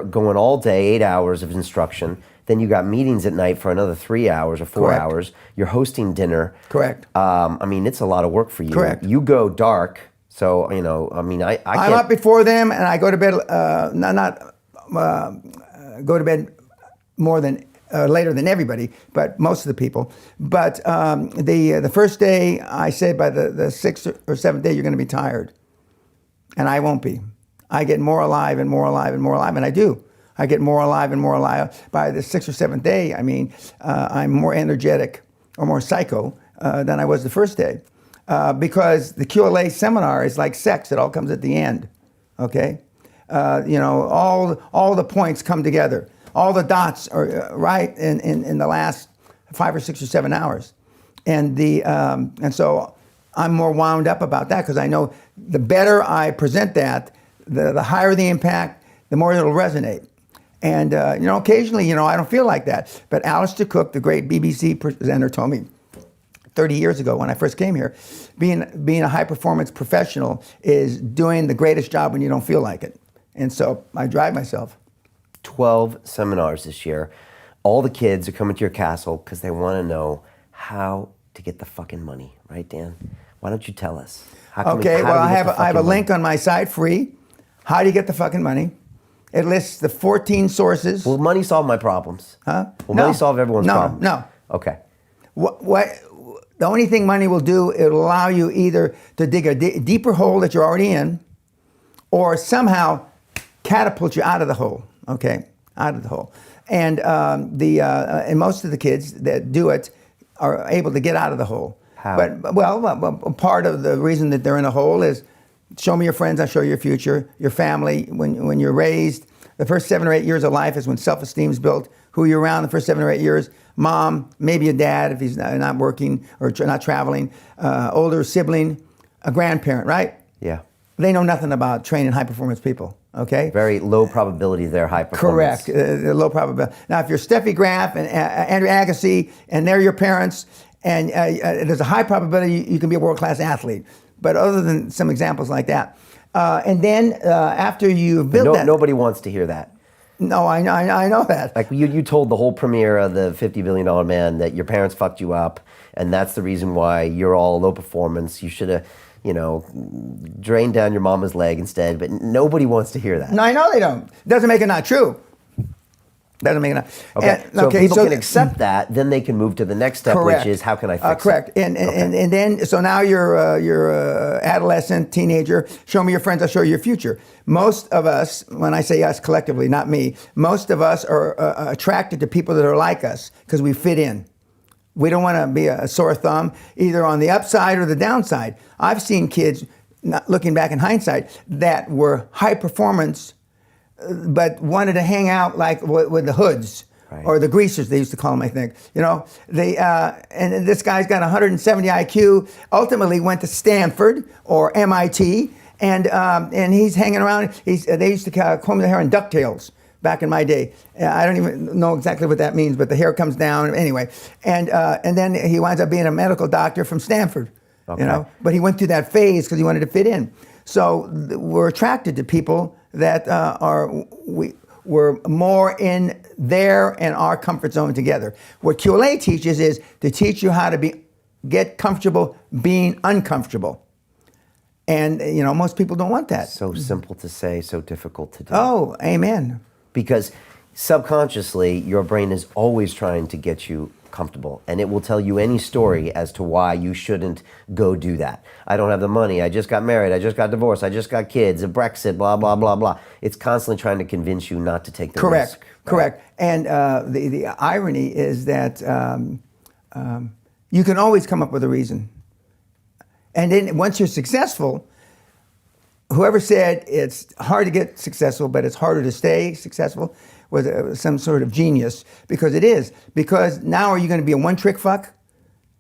going all day, 8 hours of instruction. Then you got meetings at night for another 3 hours or 4 Correct. hours. You're hosting dinner. Correct. I mean, it's a lot of work for you. Correct. You go dark, so you know. I mean, I can't. I'm up before them, and I go to bed. Go to bed more than later than everybody, but most of the people. But the first day, I say by the sixth or seventh day, you're going to be tired, and I won't be. I get more alive and more alive and more alive, and I do. I get more alive and more alive. By the sixth or seventh day, I mean, I'm more energetic or more psycho than I was the first day. Because the QLA seminar is like sex. It all comes at the end, okay? You know, all the points come together. All the dots are right in the last 5 or 6 or 7 hours. And so I'm more wound up about that, because I know the better I present that, the higher the impact, the more it'll resonate. And, you know, occasionally, you know, I don't feel like that. But Alistair Cook, the great BBC presenter, told me 30 years ago when I first came here, being a high-performance professional is doing the greatest job when you don't feel like it. And so I drive myself. 12 seminars this year. All the kids are coming to your castle because they want to know how to get the fucking money. Right, Dan? Why don't you tell us? Okay, well, I have a link on my site, free. How do you get the fucking money? It lists the 14 sources. Will money solve my problems? Huh? Will money solve everyone's problems? No. Okay. The only thing money will do, it'll allow you either to dig a deeper hole that you're already in, or somehow catapult you out of the hole. Okay, out of the hole. And and most of the kids that do it are able to get out of the hole. How? But part of the reason that they're in a hole is, show me your friends, I'll show you your future, your family. When you're raised, the first 7 or 8 years of life is when self-esteem is built. Who you're around the first 7 or 8 years, mom, maybe a dad if he's not working or not traveling, older sibling, a grandparent, right? Yeah. They know nothing about training high-performance people, okay? Very low probability they're high performance. Correct, low probability. Now, if you're Steffi Graf and Andrew Agassi, and they're your parents, and there's a high probability you can be a world-class athlete. But other than some examples like that. And then after you've built that... Nobody wants to hear that. No, I know that. Like you told the whole premiere of the $50 billion man that your parents fucked you up, and that's the reason why you're all low performance. You should have, drained down your mama's leg instead, but nobody wants to hear that. No, I know they don't. Doesn't make it not true. Doesn't make it not. Okay, so if people can accept that, then they can move to the next step, correct. Which is how can I fix correct. it? And then, so now you're adolescent, teenager, show me your friends, I'll show you your future. Most of us, when I say us collectively, not me, most of us are attracted to people that are like us because we fit in. We don't want to be a sore thumb, either on the upside or the downside. I've seen kids, looking back in hindsight, that were high performance, but wanted to hang out like with the hoods, right, or the greasers, they used to call them, I think. And this guy's got 170 IQ, ultimately went to Stanford or MIT, and he's hanging around. They used to comb their hair in DuckTales, back in my day. I don't even know exactly what that means, but the hair comes down anyway. And then he winds up being a medical doctor from Stanford, you know. But he went through that phase because he wanted to fit in. So we're attracted to people that we're more in their and our comfort zone together. What QLA teaches is to teach you how to get comfortable being uncomfortable. And, you know, most people don't want that. So simple to say, so difficult to do. Oh, amen. Because subconsciously, your brain is always trying to get you comfortable, and it will tell you any story as to why you shouldn't go do that. I don't have the money, I just got married, I just got divorced, I just got kids, a Brexit, blah, blah, blah, blah. It's constantly trying to convince you not to take the risk. Correct. And the irony is that you can always come up with a reason. And then once you're successful, whoever said it's hard to get successful, but it's harder to stay successful, was some sort of genius, because it is. Because now are you going to be a one-trick fuck?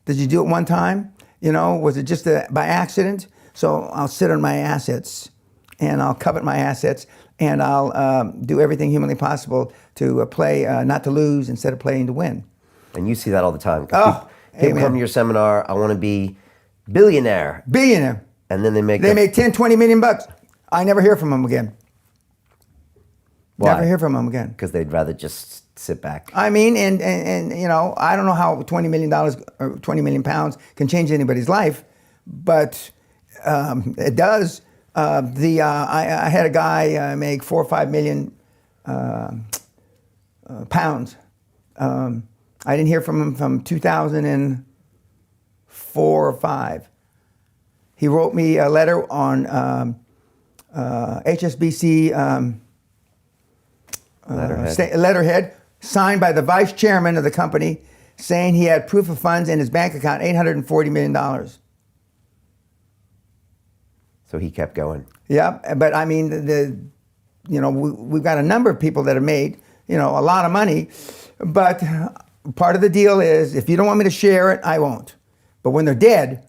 Did you do it one time? You know, was it just by accident? So I'll sit on my assets, and I'll covet my assets, and I'll do everything humanly possible to play not to lose instead of playing to win. And you see that all the time. Oh, people come to your seminar, I want to be billionaire. And then they make 10, 20 million bucks. I never hear from them again. Why? Never hear from them again. Because they'd rather just sit back. I mean, and you know, I don't know how $20 million or 20 million pounds can change anybody's life, but it does. I had a guy make 4 or 5 million pounds. I didn't hear from him from 2004 or 5. He wrote me a letter on HSBC letterhead, signed by the vice chairman of the company, saying he had proof of funds in his bank account, $840 million. So he kept going. Yeah, but I mean, you know, we've got a number of people that have made, you know, a lot of money, but part of the deal is if you don't want me to share it, I won't. But when they're dead,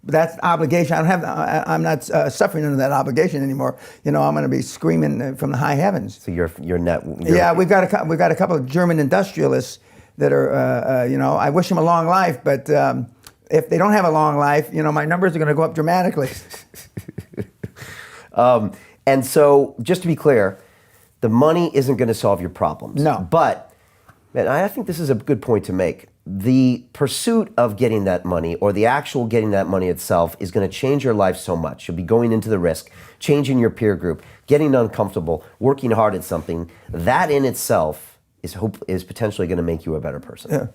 that's obligation. I'm not suffering under that obligation anymore. You know, I'm going to be screaming from the high heavens. So you're yeah, we've got a couple of German industrialists that are, you know, I wish them a long life, but if they don't have a long life, you know, my numbers are going to go up dramatically. And so, just to be clear, the money isn't going to solve your problems. No. But, man, I think this is a good point to make. The pursuit of getting that money, or the actual getting that money itself, is going to change your life so much. You'll be going into the risk, changing your peer group, getting uncomfortable, working hard at something. That in itself is potentially going to make you a better person. Yeah.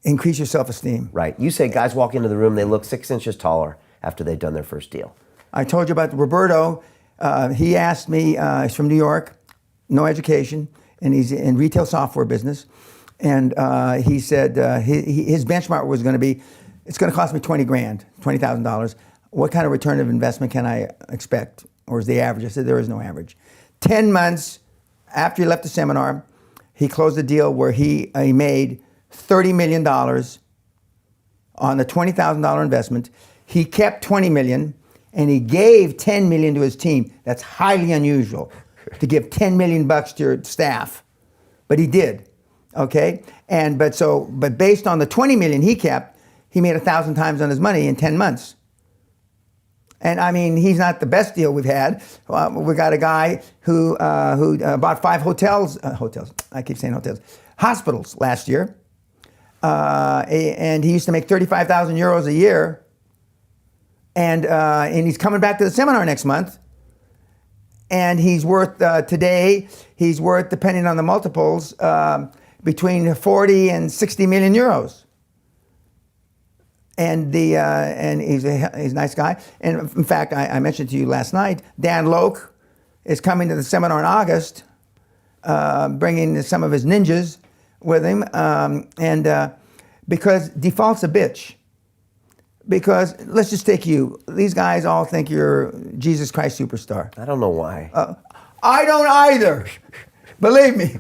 Increase your self-esteem. Right. You say guys walk into the room, they look 6 inches taller after they've done their first deal. I told you about Roberto. He asked me, he's from New York, no education, and he's in retail software business. And he said his benchmark was going to be, it's going to cost me $20,000. What kind of return of investment can I expect? Or is the average? I said, there is no average. 10 months after he left the seminar, he closed a deal where he made $30 million on the $20,000 investment. He kept $20 million, and he gave $10 million to his team. That's highly unusual to give $10 million bucks to your staff, but he did. Okay, but based on the 20 million he kept, he made 1,000 times on his money in 10 months. And I mean, he's not the best deal we've had. We got a guy who bought 5 hotels. I keep saying hotels, hospitals last year, and he used to make 35,000 euros a year. And he's coming back to the seminar next month. And he's worth today. He's worth, depending on the multiples, between 40 and 60 million euros. And he's a nice guy. And in fact, I mentioned to you last night, Dan Loke is coming to the seminar in August, bringing some of his ninjas with him, and because default's a bitch. Because let's just take you. These guys all think you're Jesus Christ superstar. I don't know why. I don't either. Believe me.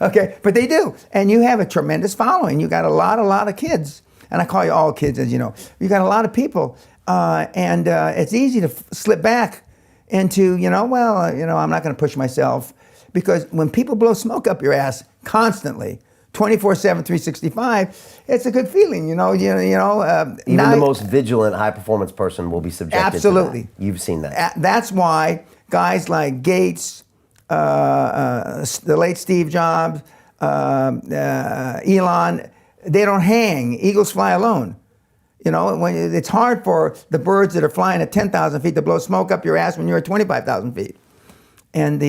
Okay, but they do. And you have a tremendous following. You got a lot of kids. And I call you all kids, as you know. You got a lot of people. And it's easy to slip back into, I'm not going to push myself. Because when people blow smoke up your ass constantly, 24/7, 365, it's a good feeling, Even the most vigilant, high-performance person will be subjected absolutely. to that. You've seen that. That's why guys like Gates, the late Steve Jobs, Elon, they don't hang. Eagles fly alone. When it's hard for the birds that are flying at 10,000 feet to blow smoke up your ass when you're at 25,000 feet. And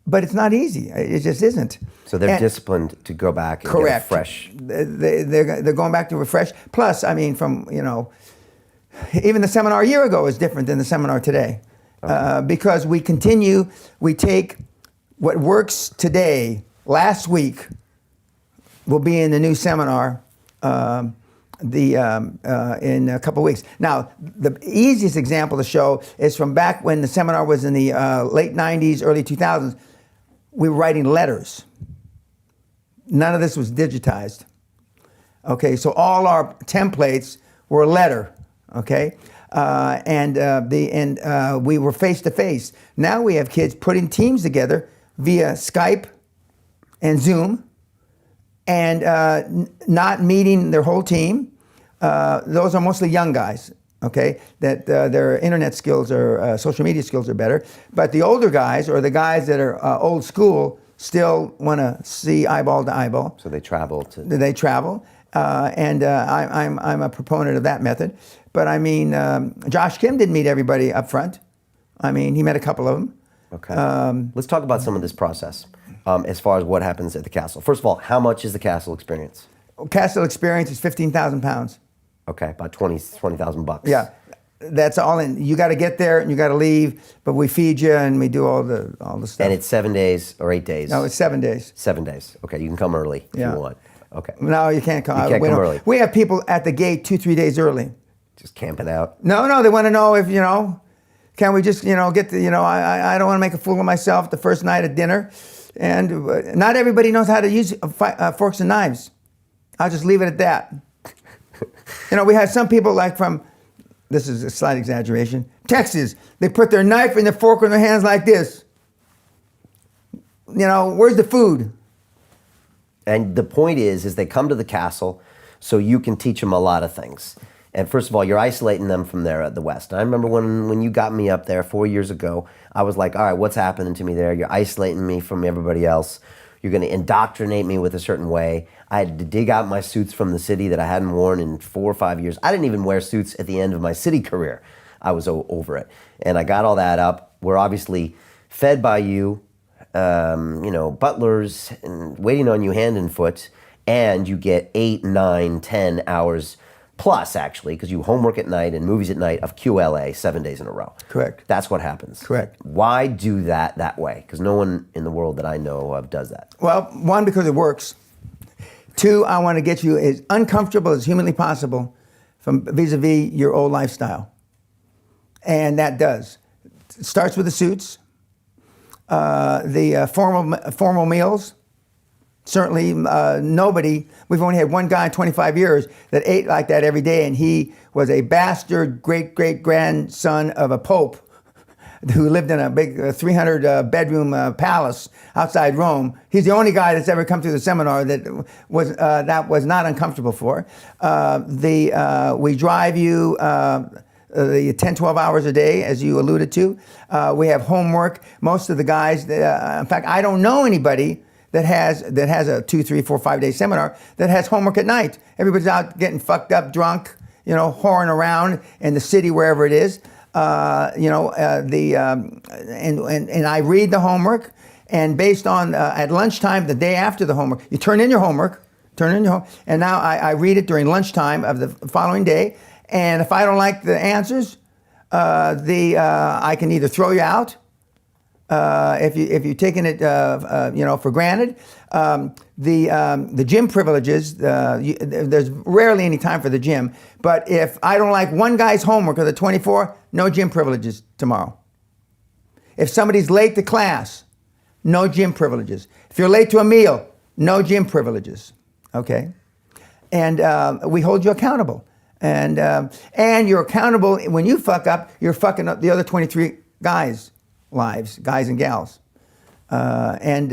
but it's not easy. It just isn't. So they're disciplined to go back and correct. get a fresh. They're going back to refresh. Plus, I mean, even the seminar a year ago is different than the seminar today. Okay. Because we take what works today, last week, will be in the new seminar in a couple of weeks. Now, the easiest example to show is from back when the seminar was in the late 90s, early 2000s. We were writing letters. None of this was digitized. Okay, so all our templates were a letter. Okay, we were face to face. Now we have kids putting teams together via Skype and Zoom, and not meeting their whole team. Those are mostly young guys, okay, that their internet skills or social media skills are better. But the older guys, or the guys that are old school, still want to see eyeball to eyeball. So they travel. And I'm a proponent of that method. But I mean, Josh Kim didn't meet everybody up front. I mean, he met a couple of them. Okay. Let's talk about some of this process. As far as what happens at the castle. First of all, how much is the castle experience? Castle experience is 15,000 pounds. Okay, about $20,000. Yeah, that's all in. You got to get there and you got to leave, but we feed you and we do all the stuff. And it's 7 days or 8 days? No, it's 7 days. 7 days. Okay, you can come early if you want. Okay. No, you can't come. You can't come early. We have people at the gate 2-3 days early. Just camping out. No, they want to know if can we just get the I don't want to make a fool of myself the first night at dinner. And not everybody knows how to use forks and knives. I'll just leave it at that. We had some people this is a slight exaggeration, Texas. They put their knife and their fork in their hands like this. Where's the food? And the point is they come to the castle so you can teach them a lot of things. And first of all, you're isolating them from there at the West. I remember when you got me up there 4 years ago, I was like, all right, what's happening to me there? You're isolating me from everybody else. You're going to indoctrinate me with a certain way. I had to dig out my suits from the city that I hadn't worn in 4 or 5 years. I didn't even wear suits at the end of my city career. I was over it. And I got all that up. We're obviously fed by you, butlers, and waiting on you hand and foot. And you get 8, 9, 10 hours plus, actually, because you homework at night and movies at night of QLA 7 days in a row. Correct. That's what happens. Correct. Why do that way? Because no one in the world that I know of does that. Well, one, because it works. Two, I want to get you as uncomfortable as humanly possible from vis-a-vis your old lifestyle. And that does. It starts with the suits, the formal meals. Certainly nobody, we've only had one guy in 25 years that ate like that every day, and he was a bastard great-great-grandson of a pope who lived in a big 300-bedroom palace outside Rome. He's the only guy that's ever come through the seminar that was not uncomfortable for. We drive you the 10, 12 hours a day, as you alluded to. We have homework. Most of the guys, in fact, I don't know anybody that has a 2, 3, 4, 5 day seminar that has homework at night. Everybody's out getting fucked up, drunk, whoring around in the city, wherever it is. And I read the homework, and based on at lunchtime the day after the homework, you turn in your homework, and now I read it during lunchtime of the following day. And if I don't like the answers, I can either throw you out. If you're taking it, for granted, the gym privileges, there's rarely any time for the gym. But if I don't like one guy's homework of the 24, no gym privileges tomorrow. If somebody's late to class, no gym privileges. If you're late to a meal, no gym privileges. Okay, and we hold you accountable. And you're accountable when you fuck up. You're fucking up the other 23 guys. lives, guys and gals. And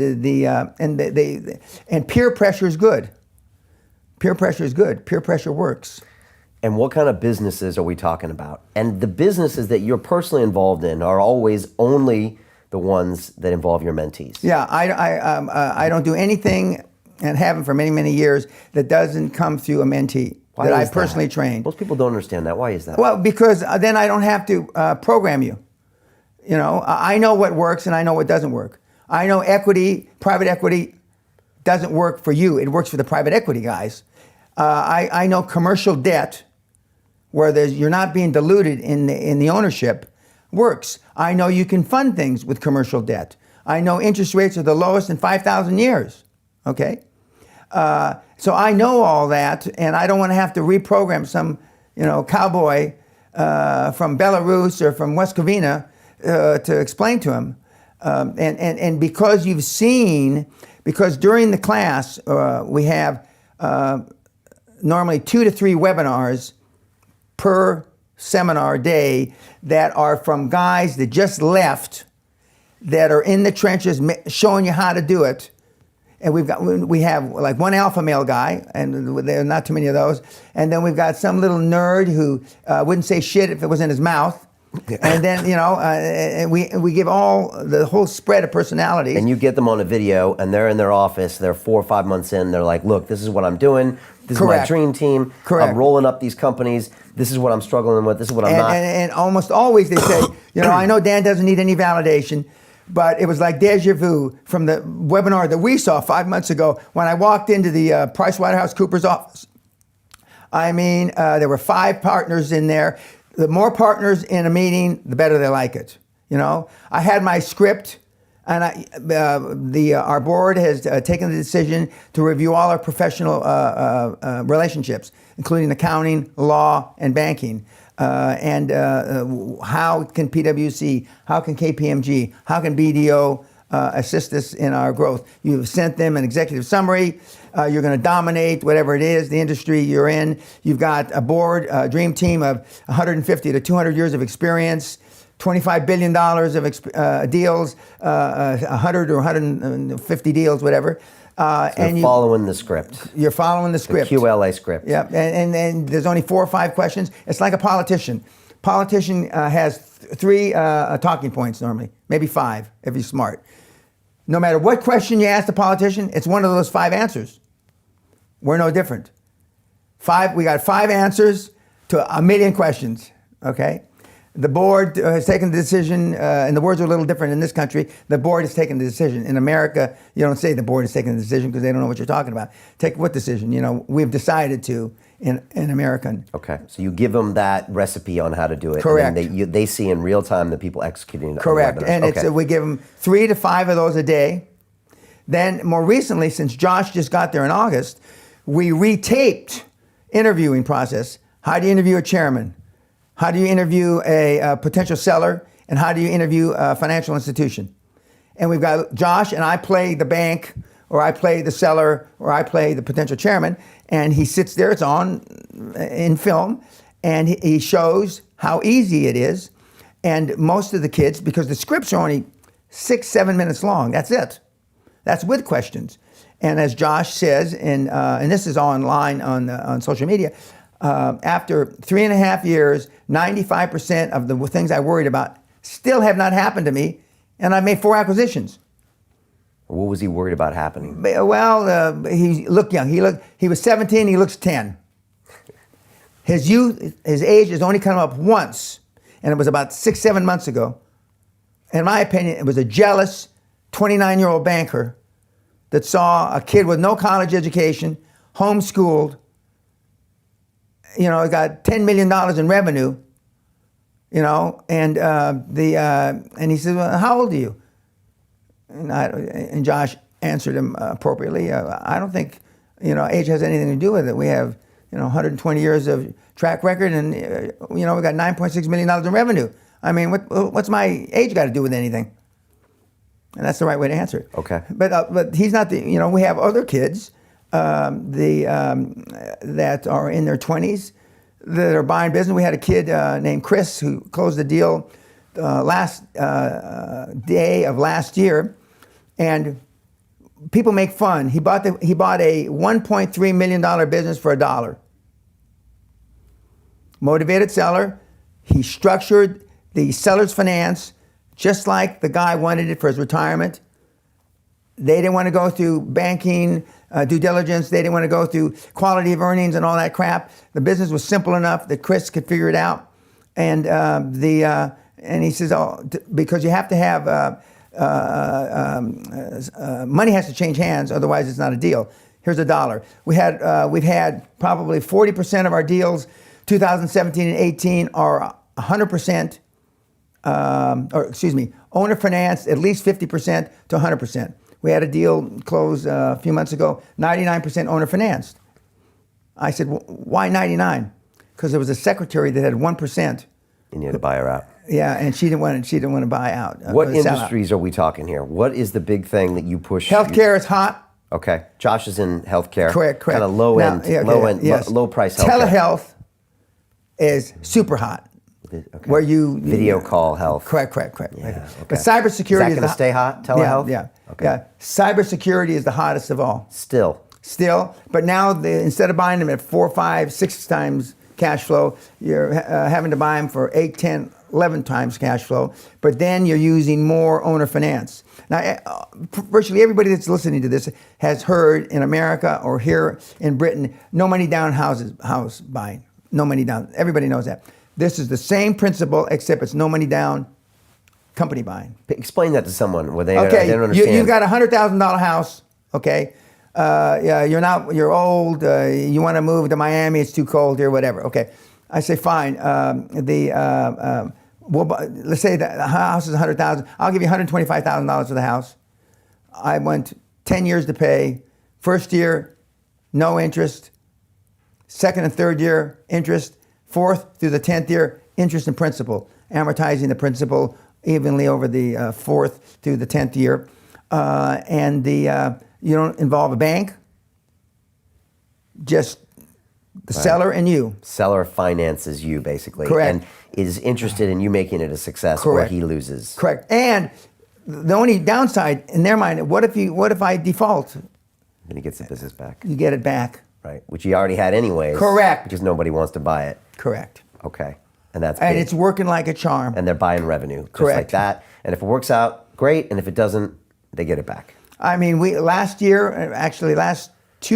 peer pressure is good. Peer pressure is good. Peer pressure works. And what kind of businesses are we talking about? And the businesses that you're personally involved in are always only the ones that involve your mentees. Yeah, I don't do anything, and haven't for many, many years, that doesn't come through a mentee that I personally train. Most people don't understand that. Why is that? Well, because then I don't have to program you. You know, I know what works and I know what doesn't work. I know private equity doesn't work for you. It works for the private equity guys. I know commercial debt, where you're not being diluted in the ownership, works. I know you can fund things with commercial debt. I know interest rates are the lowest in 5,000 years. Okay? So I know all that, and I don't want to have to reprogram some, cowboy from Belarus or from West Covina to explain to him. And because you've seen, because during the class we have normally 2 to 3 webinars per seminar day that are from guys that just left, that are in the trenches showing you how to do it. And we have like one alpha male guy, and there are not too many of those. And then we've got some little nerd who wouldn't say shit if it was in his mouth. And then, and we give the whole spread of personalities. And you get them on a video, and they're in their office, they're 4 or 5 months in, they're like, look, this is what I'm doing. This is my dream team. Correct. I'm rolling up these companies. This is what I'm struggling with. This is what I'm not. And almost always they say, I know Dan doesn't need any validation, but it was like deja vu from the webinar that we saw 5 months ago when I walked into the PricewaterhouseCoopers office. I mean, there were 5 partners in there. The more partners in a meeting, the better they like it. I had my script, and our board has taken the decision to review all our professional relationships, including accounting, law, and banking. And how can PwC, how can KPMG, how can BDO assist us in our growth? You've sent them an executive summary. You're going to dominate whatever it is, the industry you're in. You've got a board, a dream team of 150 to 200 years of experience, $25 billion of deals, 100 or 150 deals, whatever. And you're following the script. You're following the script. The QLA script. Yeah, and there's only 4 or 5 questions. It's like a politician. Politician has 3 talking points normally, maybe 5 if he's smart. No matter what question you ask the politician, it's one of those 5 answers. We're no different. We got 5 answers to 1 million questions, okay? The board has taken the decision, and the words are a little different in this country. The board has taken the decision. In America, you don't say the board has taken the decision because they don't know what you're talking about. Take what decision? We've decided to in American. Okay, so you give them that recipe on how to do it. Correct. And they see in real time the people executing it. Correct, and we give them 3 to 5 of those a day. Then more recently, since Josh just got there in August, we retaped interviewing process. How do you interview a chairman? How do you interview a potential seller? And how do you interview a financial institution? And we've got Josh, and I play the bank, or I play the seller, or I play the potential chairman, and he sits there, it's on in film, and he shows how easy it is. And most of the kids, because the scripts are only 6-7 minutes long, that's it. That's with questions. And as Josh says, and this is online on social media, after 3.5 years, 95% of the things I worried about still have not happened to me, and I've made 4 acquisitions. What was he worried about happening? Well, he looked young. He was 17. He looks 10. His age has only come up once, and it was about 6-7 months ago. In my opinion, it was a jealous 29-year-old banker that saw a kid with no college education, homeschooled, got $10 million in revenue, and he said, well, how old are you? And Josh answered him appropriately. I don't think, age has anything to do with it. We have, 120 years of track record, and we got $9.6 million in revenue. I mean, what's my age got to do with anything? And that's the right way to answer it. Okay. But he's not the. We have other kids, that are in their 20s that are buying business. We had a kid named Chris who closed a deal last day of last year, and people make fun. He bought a $1.3 million business for $1. Motivated seller. He structured the seller's finance just like the guy wanted it for his retirement. They didn't want to go through banking, due diligence. They didn't want to go through quality of earnings and all that crap. The business was simple enough that Chris could figure it out. And and he says, oh, because you have to have, money has to change hands, otherwise it's not a deal. Here's $1. We've had probably 40% of our deals, 2017 and 18, are 100%, owner financed, at least 50% to 100%. We had a deal close a few months ago, 99% owner financed. I said, well, why 99? Because there was a secretary that had 1%. And you had to buy her out. Yeah, and she didn't want to buy out. What industries are we talking here? What is the big thing that you push? Healthcare is hot. Okay, Josh is in healthcare. Correct. Kind of low end, yes. low price healthcare. Telehealth is super hot. Okay. Where you video call health. Correct. Yeah, okay. But cybersecurity is that going to stay hot? Telehealth. Yeah. Okay. Yeah. Cybersecurity is the hottest of all. Still, but now instead of buying them at 4, 5, 6 times cash flow, you're having to buy them for 8, 10, 11 times cash flow. But then you're using more owner finance. Now, virtually everybody that's listening to this has heard in America or here in Britain, no money down house buying. No money down. Everybody knows that. This is the same principle, except it's no money down company buying. Explain that to someone where they don't understand. You've got a $100,000 house, okay? You're old, you want to move to Miami, it's too cold here, whatever. Okay, I say fine. Let's say the house is $100,000. I'll give you $125,000 for the house. I went 10 years to pay. First year, no interest. Second and third year, interest. Fourth through the 10th year, interest and principal. Amortizing the principal evenly over the fourth through the 10th year. You don't involve a bank, just the seller and you. Seller finances you, basically. Correct. And is interested in you making it a success. Correct. Or he loses. Correct. And the only downside in their mind, what if I default? Then he gets the business back. You get it back. Right, which he already had anyways. Correct. Because nobody wants to buy it. Correct. Okay, and that's and big. it's working like a charm. And they're buying revenue, just Correct. like that. And if it works out, great. And if it doesn't, they get it back. I mean, last 2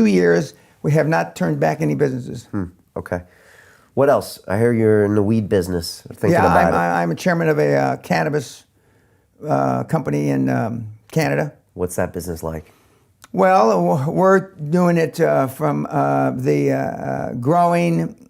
years, we have not turned back any businesses. Okay. What else? I hear you're in the weed business. Thinking about it. I'm a chairman of a cannabis company in Canada. What's that business like? Well, we're doing it from the growing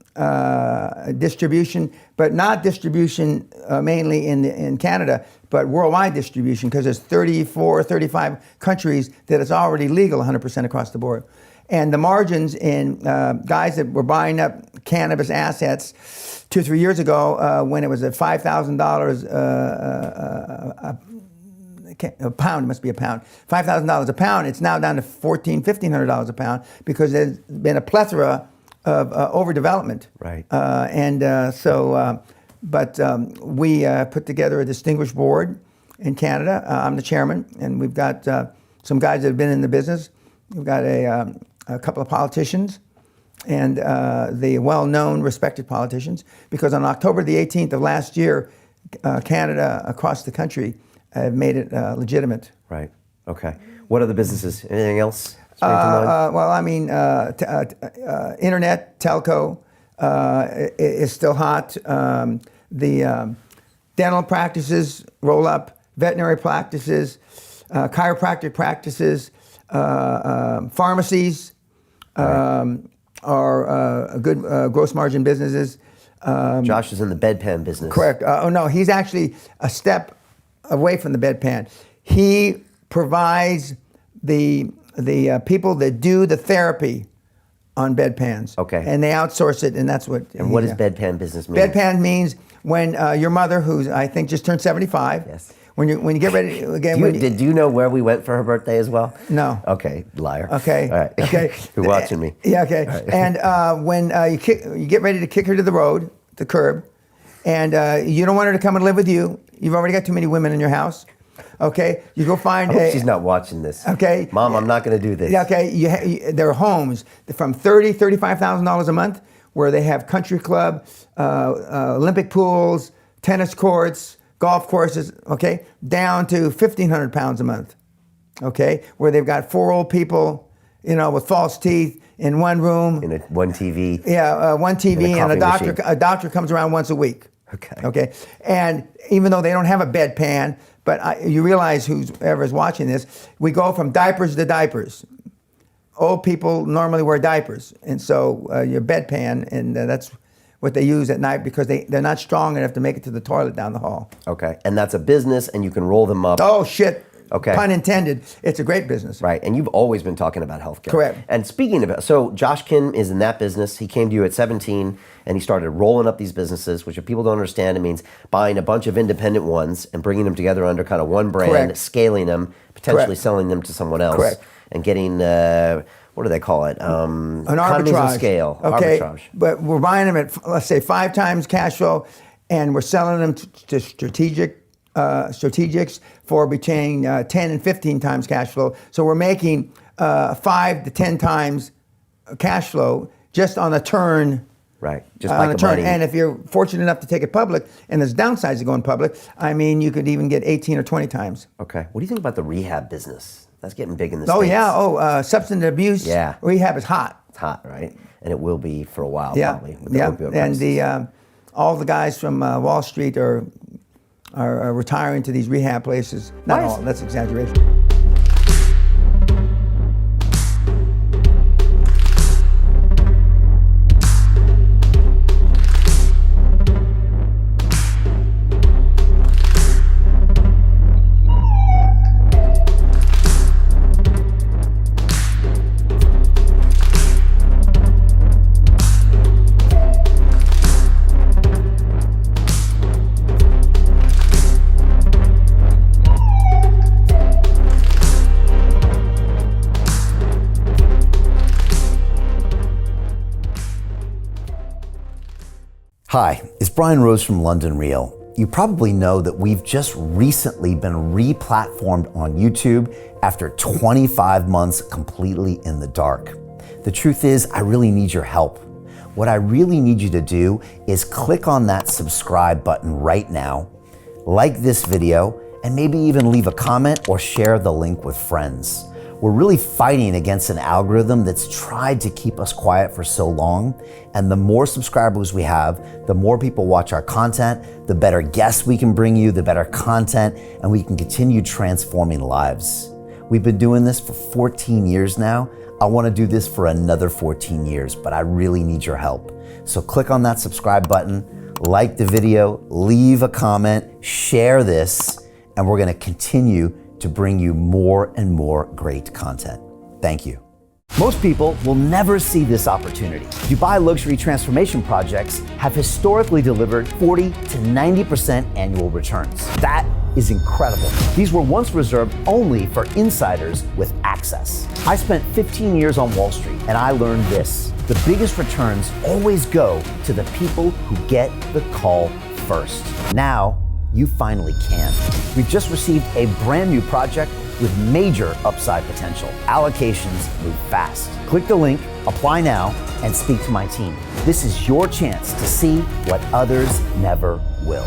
distribution, but not distribution mainly in Canada, but worldwide distribution, because there's 34, 35 countries that it's already legal 100% across the board. And the margins in guys that were buying up cannabis assets 2 or 3 years ago when it was at $5,000 a pound, it must be a pound, $5,000 a pound, it's now down to $1,400, $1,500 a pound because there's been a plethora of overdevelopment. Right. But we put together a distinguished board in Canada. I'm the chairman, and we've got some guys that have been in the business. We've got a couple of politicians, and the well-known, respected politicians, because on October the 18th of last year, Canada across the country have made it legitimate. Right. Okay. What other businesses? Anything else? Internet, telco is still hot. The dental practices roll up, veterinary practices, chiropractic practices, pharmacies are good gross margin businesses. Josh is in the bedpan business. Correct. No, he's actually a step away from the bedpan. He provides the people that do the therapy on bedpans. Okay. And they outsource it, and that's what. And what does bedpan business mean? Bedpan means when your mother, who's I think just turned 75. Yes. When you get ready again. Did you know where we went for her birthday as well? No. Okay, liar. Okay. All right. Okay. You're watching me. Yeah. Okay. Right. And when you get ready to kick her to the curb, and you don't want her to come and live with you. You've already got too many women in your house. Okay, you go find. I hope she's not watching this. Okay, Mom, I'm not going to do this. Okay, there are homes from $35,000 a month where they have country club, Olympic pools, tennis courts, golf courses. Okay, down to 1,500 pounds a month. Okay, where they've got 4 old people, with false teeth in one room. In one TV. Yeah, one TV, and a doctor comes around once a week. Okay, and even though they don't have a bedpan, but you realize whoever's watching this, we go from diapers to diapers. Old people normally wear diapers, and so your bedpan, and that's what they use at night because they're not strong enough to make it to the toilet down the hall. Okay, and that's a business, and you can roll them up. Oh, shit. Okay. Pun intended. It's a great business. Right, and you've always been talking about healthcare. Correct. And speaking of it, so Josh Kim is in that business. He came to you at 17, and he started rolling up these businesses, which if people don't understand, it means buying a bunch of independent ones and bringing them together under kind of one brand, Correct. Scaling them, potentially Correct. selling them to someone else. Correct. And getting, what do they call it? An economies arbitrage. of scale. Okay, arbitrage. but we're buying them at, let's say, 5 times cash flow, and we're selling them to strategics for between 10 and 15 times cash flow. So we're making 5 to 10 times cash flow just on a turn. Right, just on like a the turn. money. And if you're fortunate enough to take it public, and there's downsides to going public, I mean, you could even get 18 or 20 times. Okay, what do you think about the rehab business? That's getting big in the Oh, States. yeah. Substance abuse. Yeah. Rehab is hot. It's hot, right? And it will be for a while, Yeah. probably. With the Yeah. opioid And crisis. all the guys from Wall Street are retiring to these rehab places. Not Why is- all. That's exaggeration. Hi, it's Brian Rose from London Real. You probably know that we've just recently been re-platformed on YouTube after 25 months completely in the dark. The truth is, I really need your help. What I really need you to do is click on that subscribe button right now, like this video, and maybe even leave a comment or share the link with friends. We're really fighting against an algorithm that's tried to keep us quiet for so long. And the more subscribers we have, the more people watch our content, the better guests we can bring you, the better content, and we can continue transforming lives. We've been doing this for 14 years now. I want to do this for another 14 years, but I really need your help. So click on that subscribe button, like the video, leave a comment, share this, and we're going to continue to bring you more and more great content. Thank you. Most people will never see this opportunity. Dubai luxury transformation projects have historically delivered 40 to 90% annual returns. That is incredible. These were once reserved only for insiders with access. I spent 15 years on Wall Street, and I learned this: the biggest returns always go to the people who get the call first. Now, you finally can. We've just received a brand new project with major upside potential. Allocations move fast. Click the link, apply now, and speak to my team. This is your chance to see what others never will.